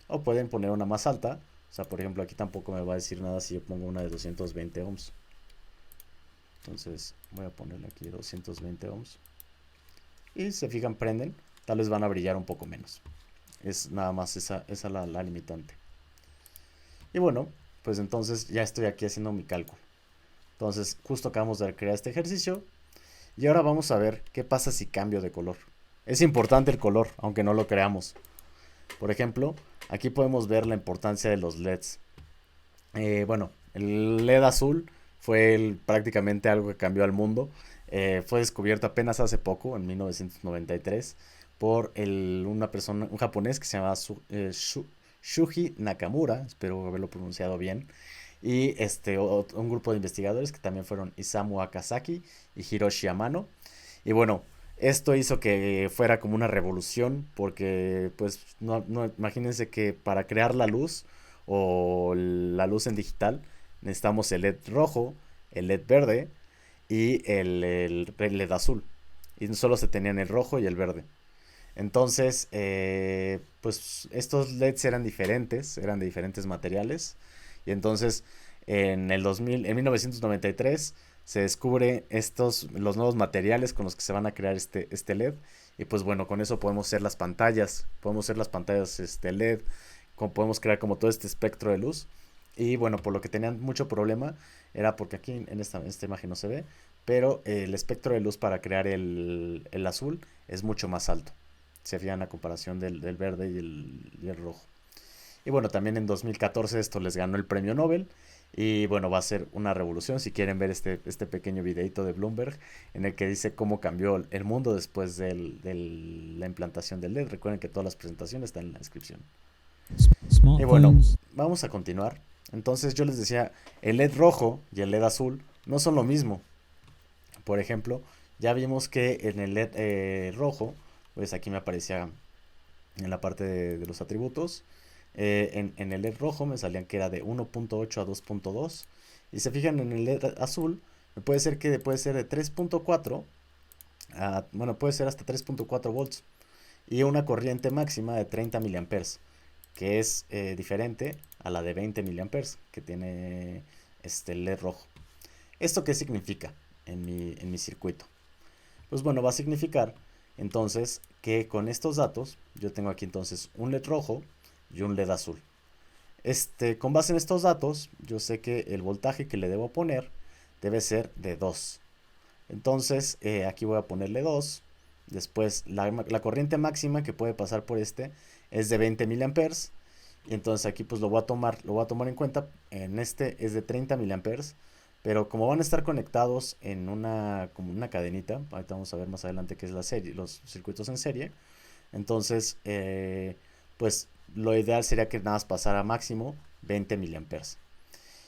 [SPEAKER 1] O pueden poner una más alta. O sea, por ejemplo, aquí tampoco me va a decir nada si yo pongo una de 220 ohms. Entonces voy a ponerle aquí 220 ohms. Y se fijan, prenden. Tal vez van a brillar un poco menos. Es nada más esa la limitante. Y bueno, pues entonces ya estoy aquí haciendo mi cálculo. Entonces justo acabamos de crear este ejercicio. Y ahora vamos a ver qué pasa si cambio de color. Es importante el color, aunque no lo creamos. Por ejemplo, aquí podemos ver la importancia de los LEDs. Bueno, el LED azul fue prácticamente algo que cambió al mundo. Fue descubierto apenas hace poco, en 1993, por un japonés que se llama Shuji Nakamura, espero haberlo pronunciado bien, y un grupo de investigadores que también fueron Isamu Akasaki y Hiroshi Amano. Y bueno, Esto hizo que fuera como una revolución porque pues no, imagínense que para crear la luz o la luz en digital necesitamos el LED rojo, el LED verde y el LED azul. Y solo se tenían el rojo y el verde. Entonces, pues estos LEDs eran de diferentes materiales. Y entonces, en 1993, se descubre los nuevos materiales con los que se van a crear este LED. Y pues bueno, con eso podemos hacer las pantallas LED, podemos crear como todo este espectro de luz. Y bueno, por lo que tenían mucho problema era porque aquí en esta imagen no se ve, pero el espectro de luz para crear el azul es mucho más alto. Se fijan a comparación del verde y el rojo. Y bueno, también en 2014 esto les ganó el premio Nobel. Y bueno, va a ser una revolución. Si quieren ver este pequeño videito de Bloomberg en el que dice cómo cambió el mundo después de la implantación del LED. Recuerden que todas las presentaciones están en la descripción. Y bueno,
[SPEAKER 2] Smartphones.
[SPEAKER 1] vamos a continuar. Entonces yo les decía, el LED rojo y el LED azul no son lo mismo. Por ejemplo, ya vimos que en el LED rojo, pues aquí me aparecía en la parte de los atributos. En el LED rojo me salían que era de 1.8 a 2.2. Y se fijan en el LED azul, puede ser de 3.4 bueno, puede ser hasta 3.4 volts. Y una corriente máxima de 30 miliamperes, que es diferente a la de 20 miliamperes que tiene este LED rojo. ¿Esto qué significa en mi circuito? Pues bueno, va a significar entonces que con estos datos yo tengo aquí entonces un LED rojo y un LED azul. Con base en estos datos, yo sé que el voltaje que le debo poner debe ser de 2. Entonces, aquí voy a ponerle 2. Después, la corriente máxima que puede pasar por es de 20 miliamperes. Y entonces aquí pues lo voy a tomar en cuenta. En este es de 30 miliamperes. Pero como van a estar conectados como una cadenita, ahorita vamos a ver más adelante qué es la serie, los circuitos en serie. Entonces, pues lo ideal sería que nada más pasara máximo 20 miliamperes.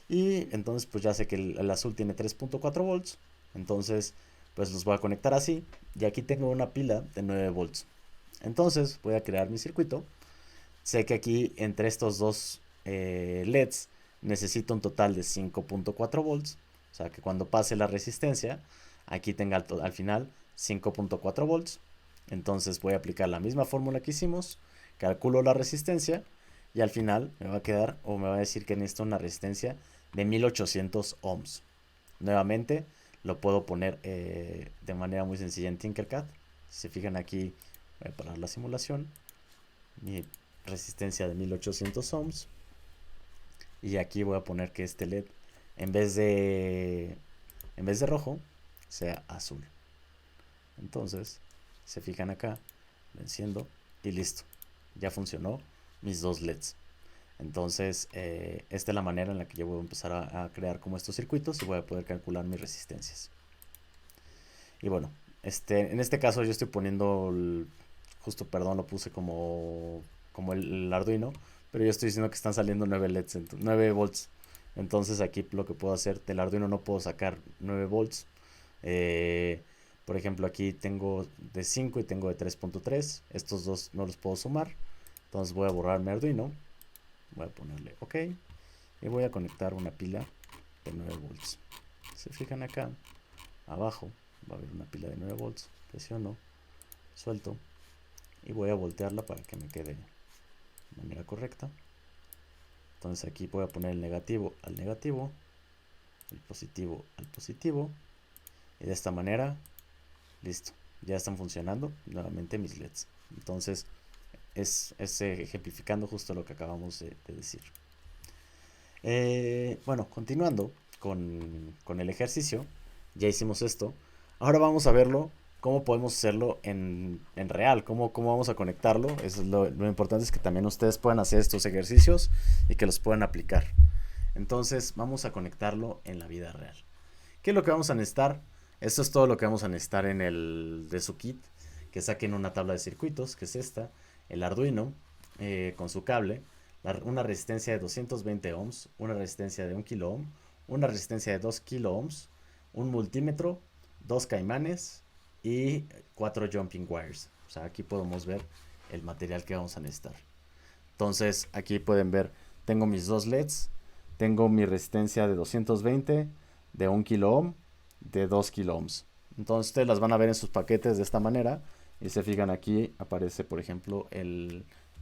[SPEAKER 1] Y entonces pues ya sé que el azul tiene 3.4 volts. Entonces pues los voy a conectar así. Y aquí tengo una pila de 9 volts. Entonces voy a crear mi circuito. Sé que aquí entre estos dos LEDs necesito un total de 5.4 volts. O sea que cuando pase la resistencia, aquí tenga al final 5.4 volts. Entonces voy a aplicar la misma fórmula que hicimos. Calculo la resistencia. Y al final me va a quedar o me va a decir que necesito una resistencia de 1800 ohms. Nuevamente lo puedo poner de manera muy sencilla en Tinkercad. Si se fijan aquí, voy a parar la simulación. Mi resistencia de 1800 ohms. Y aquí voy a poner que este LED en vez de rojo sea azul. Entonces, se fijan acá, lo enciendo y listo. Ya funcionó mis dos LEDs. Entonces, esta es la manera en la que yo voy a empezar a crear como estos circuitos y voy a poder calcular mis resistencias. Y bueno, en este caso yo estoy poniendo, justo, perdón, lo puse como el Arduino, pero yo estoy diciendo que están saliendo 9 LEDs, 9 volts. Entonces aquí lo que puedo hacer, del Arduino no puedo sacar 9 volts. Eh, por ejemplo, aquí tengo de 5 y tengo de 3.3. Estos dos no los puedo sumar. Entonces voy a borrar mi Arduino. Voy a ponerle OK. Y voy a conectar una pila de 9 volts. Se fijan acá, abajo va a haber una pila de 9 volts. Presiono, suelto y voy a voltearla para que me quede de manera correcta. Entonces aquí voy a poner el negativo al negativo, el positivo al positivo. Y de esta manera, listo. Ya están funcionando nuevamente mis LEDs. Entonces es ejemplificando justo lo que acabamos de decir. Bueno, continuando con el ejercicio, ya hicimos esto. Ahora vamos a verlo, cómo podemos hacerlo en real, cómo vamos a conectarlo. Eso es lo importante, es que también ustedes puedan hacer estos ejercicios y que los puedan aplicar. Entonces vamos a conectarlo en la vida real. ¿Qué es lo que vamos a necesitar? Esto es todo lo que vamos a necesitar de su kit. Que saquen una tabla de circuitos, que es esta, el Arduino con su cable, una resistencia de 220 ohms, una resistencia de 1 kilo una resistencia de 2 kilo ohms, un multímetro, dos caimanes y 4 jumping wires. O sea, aquí podemos ver el material que vamos a necesitar. Entonces, aquí pueden ver, tengo mis dos LEDs, tengo mi resistencia de 220, de 1 kilo ohm, de 2 kilo ohms. Entonces, ustedes las van a ver en sus paquetes de esta manera. Y se fijan aquí, aparece, por ejemplo,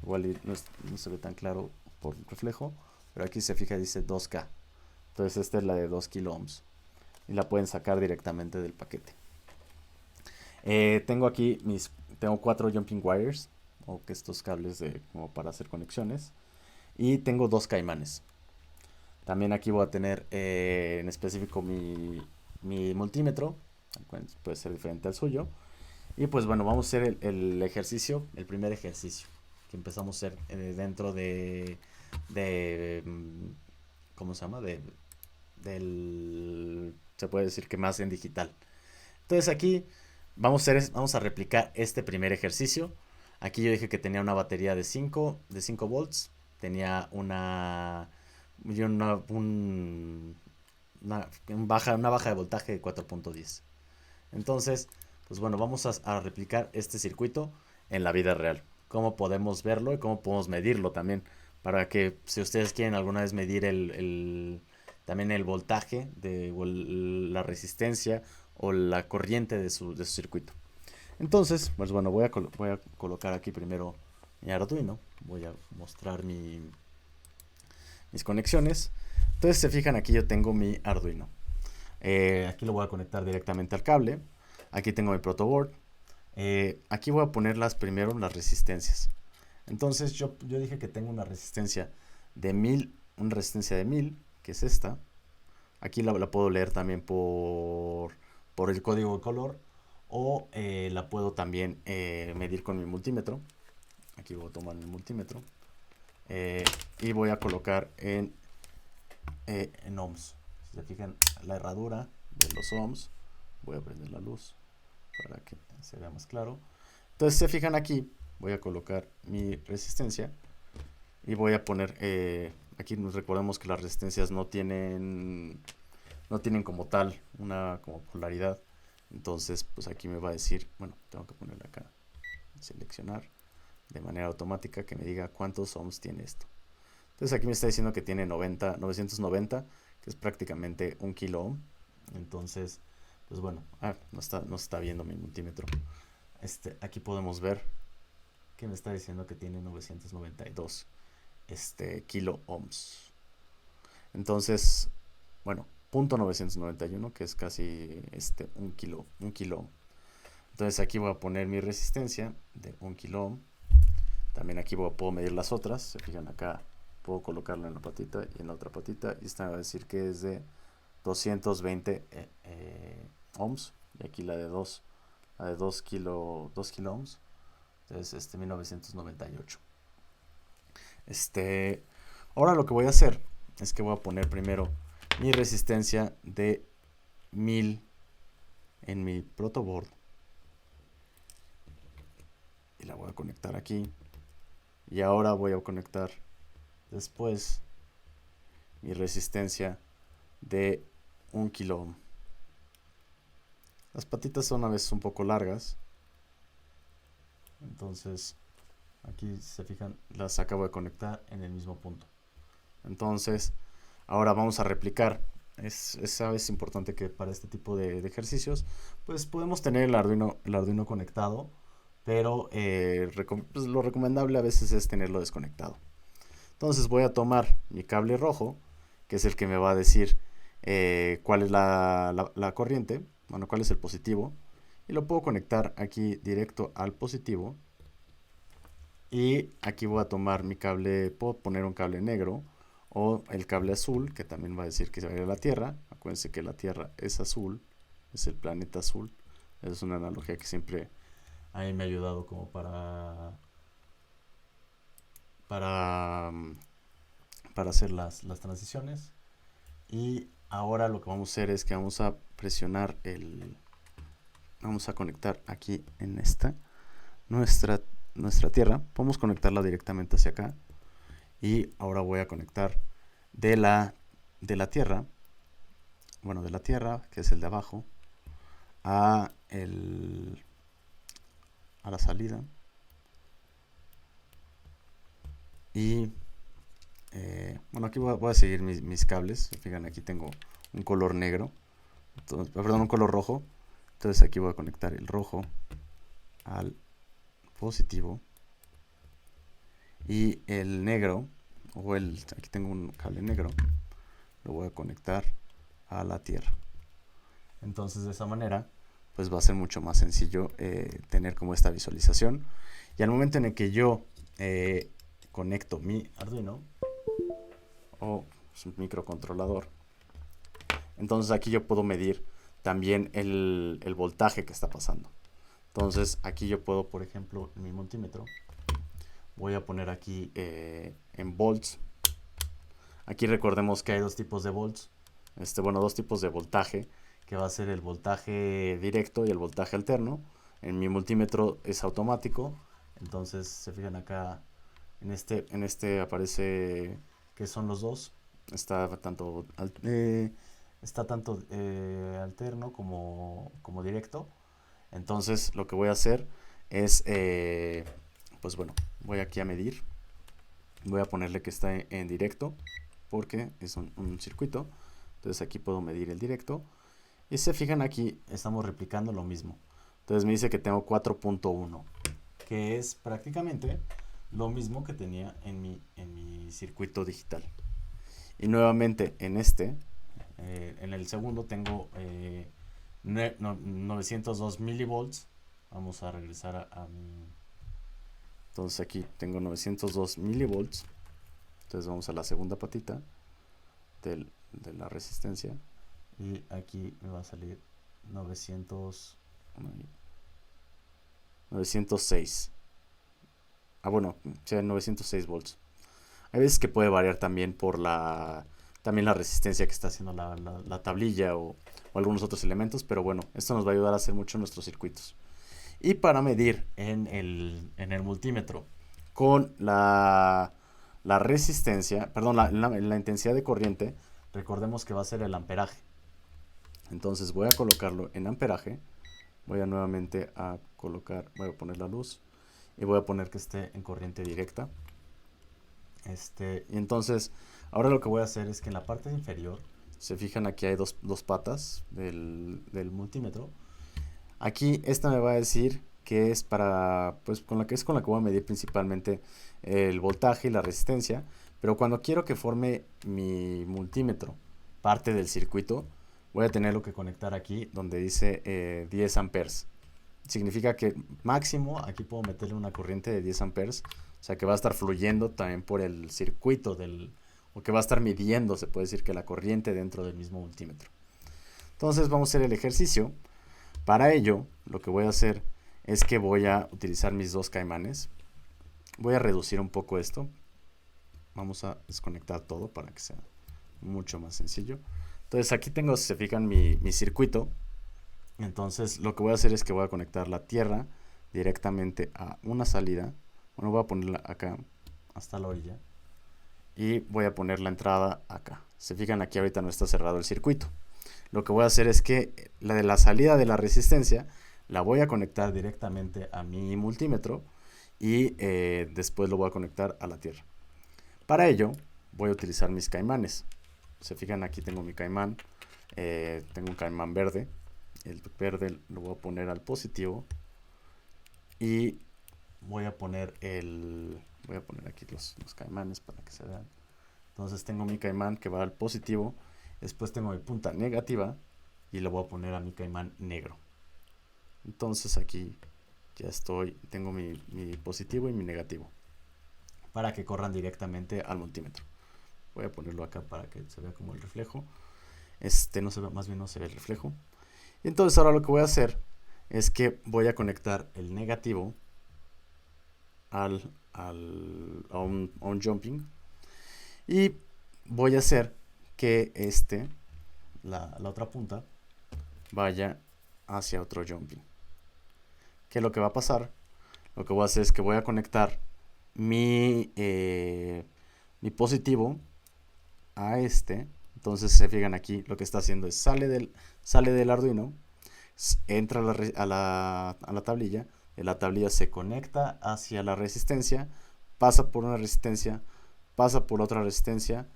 [SPEAKER 1] igual no se ve tan claro por reflejo, pero aquí se fija, dice 2K. Entonces, esta es la de 2 kilo ohms. Y la pueden sacar directamente del paquete. Tengo aquí tengo 4 jumping wires, o que estos cables como para hacer conexiones, y tengo 2 caimanes. También aquí voy a tener en específico mi multímetro, puede ser diferente al suyo. Y pues bueno, vamos a hacer el ejercicio, el primer ejercicio que empezamos a hacer dentro ¿cómo se llama? Se puede decir que más en digital. Entonces aquí vamos a replicar este primer ejercicio. Aquí yo dije que tenía una batería de 5 volts. Tenía una baja de voltaje de 4.10. Entonces, pues bueno, vamos a replicar este circuito en la vida real. Cómo podemos verlo y cómo podemos medirlo también. Para que si ustedes quieren alguna vez medir también el voltaje, o la resistencia o la corriente de su circuito. Entonces, pues bueno, voy a colocar aquí primero mi Arduino. Voy a mostrar mis conexiones. Entonces se fijan, aquí yo tengo mi Arduino. Aquí lo voy a conectar directamente al cable. Aquí tengo mi protoboard. Aquí voy a poner primero las resistencias. Entonces yo dije que tengo una resistencia de 1000, que es esta. Aquí la puedo leer también por el código de color, o la puedo también medir con mi multímetro. Aquí voy a tomar mi multímetro y voy a colocar en ohms. Si se fijan, la herradura de los ohms, voy a prender la luz para que se vea más claro. Entonces se fijan aquí, voy a colocar mi resistencia y voy a poner aquí nos recordemos que las resistencias no tienen como tal una como polaridad. Entonces pues aquí me va a decir, bueno, tengo que ponerle acá, seleccionar de manera automática que me diga cuántos ohms tiene esto. Entonces aquí me está diciendo que tiene 990, que es prácticamente 1 kilo ohm. Entonces pues bueno, no está viendo mi multímetro. Aquí podemos ver que me está diciendo que tiene 992 kilo ohms. Entonces, bueno, punto 991, que es casi 1 kilo ohm. Entonces aquí voy a poner mi resistencia de 1 kilo ohm. También aquí puedo medir las otras. Se fijan acá, puedo colocarlo en la patita y en la otra patita. Y esta va a decir que es de 220 ohms. Y aquí la de 2 kilo ohms. Entonces 1998. Ahora lo que voy a hacer es que voy a poner primero mi resistencia de 1000 en mi protoboard. Y la voy a conectar aquí. Y ahora voy a conectar después mi resistencia de 1 kilo ohm. Las patitas son a veces un poco largas. Entonces aquí se fijan, las acabo de conectar en el mismo punto. Entonces ahora vamos a replicar. Es importante que para este tipo de ejercicios pues podemos tener el Arduino conectado, pero pues lo recomendable a veces es tenerlo desconectado. Entonces voy a tomar mi cable rojo, que es el que me va a decir cuál es la corriente, bueno, cuál es el positivo, y lo puedo conectar aquí directo al positivo. Y aquí voy a tomar mi cable, puedo poner un cable negro o el cable azul, que también va a decir que se va a ir a la Tierra. Acuérdense que la Tierra es azul, es el planeta azul. Es una analogía que siempre a mí me ha ayudado como para hacer las transiciones. Y ahora lo que vamos a hacer es que vamos a presionar vamos a conectar aquí en nuestra Tierra. Podemos conectarla directamente hacia acá. Y ahora voy a conectar de la Tierra, bueno, de la Tierra, que es el de abajo, a la salida. Y bueno, aquí voy a seguir mis cables. Fíjense, aquí tengo un color negro, entonces, perdón, un color rojo. Entonces aquí voy a conectar el rojo al positivo y el negro, aquí tengo un cable negro, lo voy a conectar a la tierra. Entonces de esa manera pues va a ser mucho más sencillo tener como esta visualización. Y al momento en el que yo conecto mi Arduino o su microcontrolador, entonces aquí yo puedo medir también el voltaje que está pasando. Entonces aquí yo puedo, por ejemplo, en mi multímetro, voy a poner aquí en volts. Aquí recordemos que hay dos tipos de volts, bueno, dos tipos de voltaje, que va a ser el voltaje directo y el voltaje alterno. En mi multímetro es automático, entonces se fijan acá, en este aparece que son los dos. Está tanto alterno como directo. Entonces lo que voy a hacer es, pues bueno, voy aquí a medir. Voy a ponerle que está en directo porque es un circuito. Entonces aquí puedo medir el directo. Y se fijan aquí, estamos replicando lo mismo. Entonces me dice que tengo 4.1, que es prácticamente lo mismo que tenía en mi circuito digital. Y nuevamente en en el segundo tengo 902 milivolts. Vamos a regresar a mi... Entonces aquí tengo 902 milivolts. Entonces vamos a la segunda patita de la resistencia. Y aquí me va a salir 906. Bueno, o sea, 906 volts. Hay veces que puede variar también por también la resistencia que está haciendo la tablilla o algunos otros elementos, pero bueno, esto nos va a ayudar a hacer mucho nuestros circuitos. Y para medir en el multímetro con la resistencia, perdón, la intensidad de corriente, recordemos que va a ser el amperaje. Entonces voy a colocarlo en amperaje. Voy a nuevamente voy a poner la luz y voy a poner que esté en corriente directa. Y entonces ahora lo que voy a hacer es que en la parte inferior, se fijan, aquí hay dos patas del multímetro. Aquí esta me va a decir que es pues con la que voy a medir principalmente el voltaje y la resistencia. Pero cuando quiero que forme mi multímetro parte del circuito, voy a tenerlo que conectar aquí donde dice 10 amperes. Significa que máximo aquí puedo meterle una corriente de 10 amperes. O sea que va a estar fluyendo también por el circuito o que va a estar midiendo, se puede decir, que la corriente dentro del mismo multímetro. Entonces vamos a hacer el ejercicio. Para ello, lo que voy a hacer es que voy a utilizar mis dos caimanes. Voy a reducir un poco esto. Vamos a desconectar todo para que sea mucho más sencillo. Entonces aquí tengo, si se fijan, mi circuito. Entonces lo que voy a hacer es que voy a conectar la tierra directamente a una salida. Bueno, voy a ponerla acá hasta la orilla. Y voy a poner la entrada acá. Se fijan, aquí ahorita no está cerrado el circuito. Lo que voy a hacer es que la de la salida de la resistencia la voy a conectar directamente a mi multímetro y después lo voy a conectar a la tierra. Para ello voy a utilizar mis caimanes. Se fijan, aquí tengo mi caimán. Tengo un caimán verde. El verde lo voy a poner al positivo y voy a poner aquí los caimanes para que se vean. Entonces tengo mi caimán que va al positivo. Después tengo mi punta negativa y le voy a poner a mi caimán negro. Entonces aquí ya tengo mi positivo y mi negativo para que corran directamente al multímetro. Voy a ponerlo acá para que se vea como el reflejo. No se ve, más bien no se ve el reflejo. Y entonces ahora lo que voy a hacer es que voy a conectar el negativo a un jumping y voy a hacer que la otra punta vaya hacia otro jumping. ¿Qué es lo que va a pasar? Lo que voy a hacer es que voy a conectar mi positivo a Entonces se fijan, aquí lo que está haciendo es sale del Arduino, entra a la tablilla, de la tablilla se conecta hacia la resistencia, pasa por una resistencia, pasa por otra resistencia,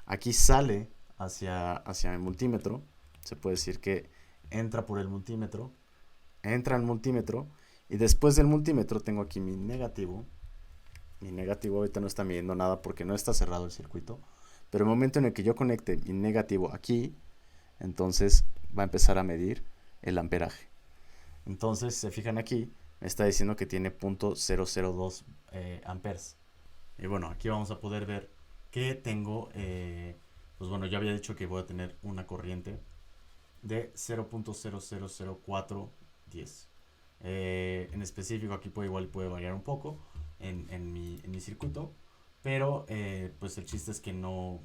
[SPEAKER 1] aquí sale hacia el multímetro, se puede decir que entra por el multímetro, entra al multímetro, y después del multímetro tengo aquí mi negativo. Mi negativo ahorita no está midiendo nada porque no está cerrado el circuito, pero el momento en el que yo conecte mi negativo aquí, entonces va a empezar a medir el amperaje. Entonces, se fijan aquí, me está diciendo que tiene .002 amperes. Y bueno, aquí vamos a poder ver que tengo, pues bueno, ya había dicho que voy a tener una corriente de 0.000410. En específico aquí igual puede variar un poco en mi circuito, pero pues el chiste es que no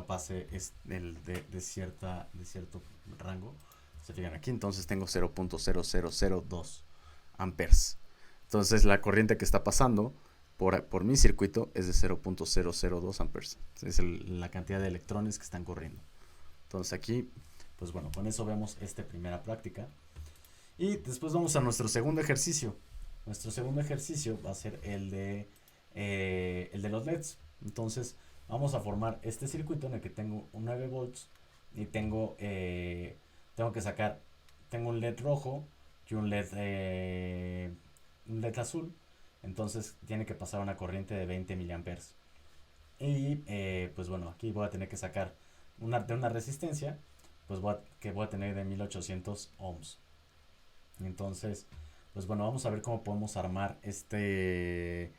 [SPEAKER 1] pase de cierto rango. Se fijan aquí, entonces tengo 0.0002 amperes. Entonces la corriente que está pasando por mi circuito es de 0.002 amperes. Es la cantidad de electrones que están corriendo. Entonces aquí, pues bueno, con eso vemos esta primera práctica. Y después vamos a nuestro segundo ejercicio. Nuestro segundo ejercicio va a ser el de los LEDs. Entonces vamos a formar este circuito en el que tengo un 9 volts y tengo que sacar, tengo un LED rojo y un LED azul. Entonces tiene que pasar una corriente de 20 miliamperes. Y pues bueno, aquí voy a tener que sacar de una resistencia, pues que voy a tener de 1800 ohms. Entonces, pues bueno, vamos a ver cómo podemos armar este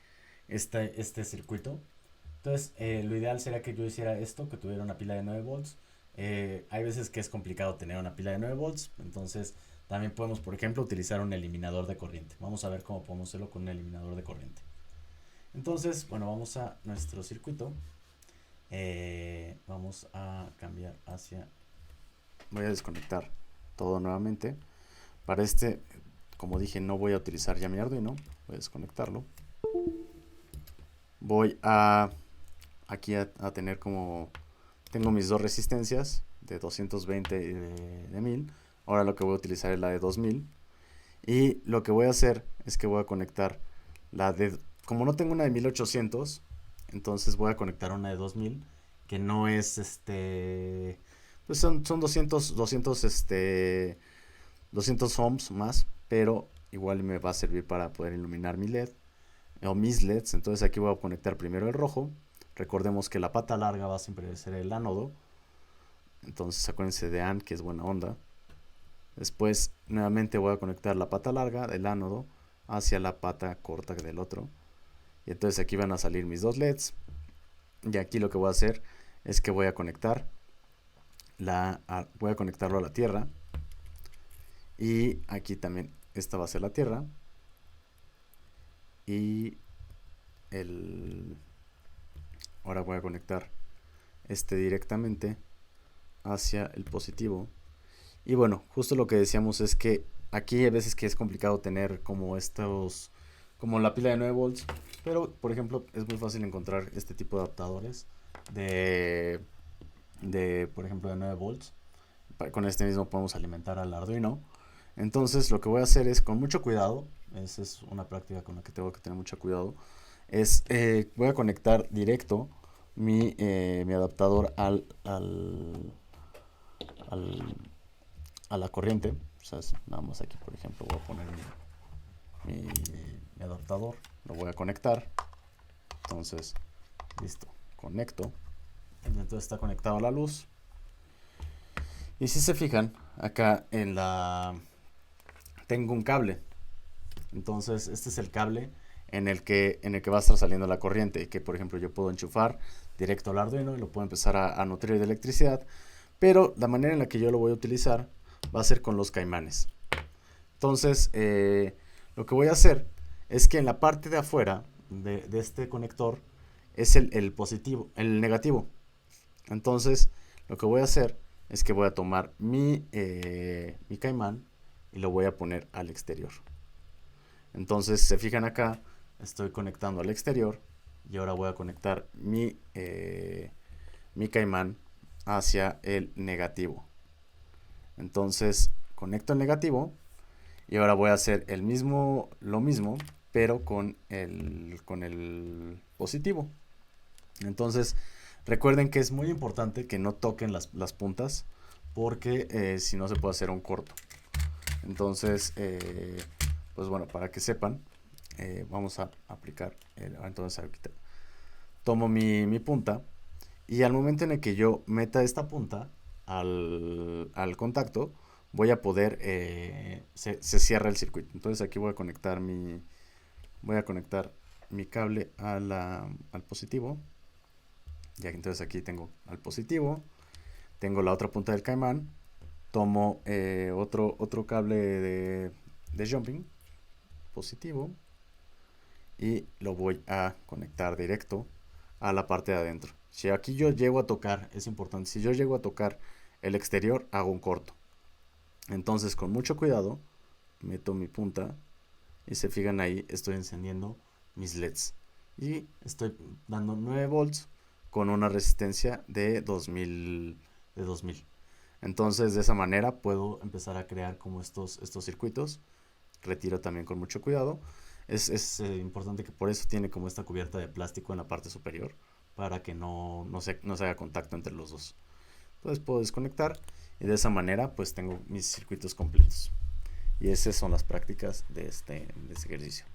[SPEAKER 1] circuito. Entonces, lo ideal sería que yo hiciera esto, que tuviera una pila de 9 volts. Hay veces que es complicado tener una pila de 9 volts, entonces también podemos, por ejemplo, utilizar un eliminador de corriente. Vamos a ver cómo podemos hacerlo con un eliminador de corriente. Entonces, bueno, vamos a nuestro circuito. Vamos a cambiar hacia... Voy a desconectar todo nuevamente. Para como dije, no voy a utilizar ya mi Arduino. Voy a desconectarlo. Voy aquí a tener como... Tengo mis dos resistencias de 220 y de 1000. Ahora lo que voy a utilizar es la de 2000. Y lo que voy a hacer es que voy a conectar la de... Como no tengo una de 1800, entonces voy a conectar una de 2000, que no es pues son 200 ohms más, pero igual me va a servir para poder iluminar mi LED o mis LEDs. Entonces aquí voy a conectar primero el rojo. Recordemos que la pata larga va a siempre ser el ánodo, entonces acuérdense de AND, que es buena onda. Después nuevamente voy a conectar la pata larga del ánodo hacia la pata corta del otro, y entonces aquí van a salir mis dos LEDs. Y aquí lo que voy a hacer es que voy a conectar voy a conectarlo a la tierra, y aquí también esta va a ser la tierra, y ahora voy a conectar directamente hacia el positivo. Y bueno, justo lo que decíamos es que aquí hay veces que es complicado tener como como la pila de 9 volts, pero por ejemplo es muy fácil encontrar este tipo de adaptadores por ejemplo, de 9 volts. Con este mismo podemos alimentar al Arduino. Entonces lo que voy a hacer es, con mucho cuidado, esa es una práctica con la que tengo que tener mucho cuidado, voy a conectar directo mi adaptador a la corriente. O sea, nada más aquí, por ejemplo, voy a poner mi adaptador, lo voy a conectar. Entonces, listo, conecto. Entonces está conectado a la luz. Y si se fijan, acá tengo un cable. Entonces este es el cable en el que va a estar saliendo la corriente, que por ejemplo yo puedo enchufar directo al Arduino y lo puedo empezar a nutrir de electricidad. Pero la manera en la que yo lo voy a utilizar va a ser con los caimanes. Entonces lo que voy a hacer es que en la parte de afuera de este conector es el negativo. Entonces lo que voy a hacer es que voy a tomar mi caimán y lo voy a poner al exterior. Entonces, se fijan acá, estoy conectando al exterior, y ahora voy a conectar mi caimán hacia el negativo. Entonces, conecto el negativo y ahora voy a hacer lo mismo, pero con el positivo. Entonces, recuerden que es muy importante que no toquen las puntas, porque si no se puede hacer un corto. Entonces, pues bueno, para que sepan, vamos a aplicar, entonces ahorita tomo mi punta, y al momento en el que yo meta esta punta al contacto, voy a poder, se cierra el circuito. Entonces aquí voy a conectar mi cable al positivo. Ya, entonces aquí tengo al positivo, tengo la otra punta del caimán, tomo otro cable de jumping positivo y lo voy a conectar directo a la parte de adentro. Si aquí yo llego a tocar, es importante, si yo llego a tocar el exterior, hago un corto. Entonces, con mucho cuidado, meto mi punta y se fijan ahí, estoy encendiendo mis LEDs y estoy dando 9 volts con una resistencia de 2000. Entonces, de esa manera puedo empezar a crear como estos circuitos. Retiro también con mucho cuidado. Es importante que por eso tiene como esta cubierta de plástico en la parte superior, para que no se haga contacto entre los dos. Entonces puedo desconectar y de esa manera pues tengo mis circuitos completos. Y esas son las prácticas de este ejercicio.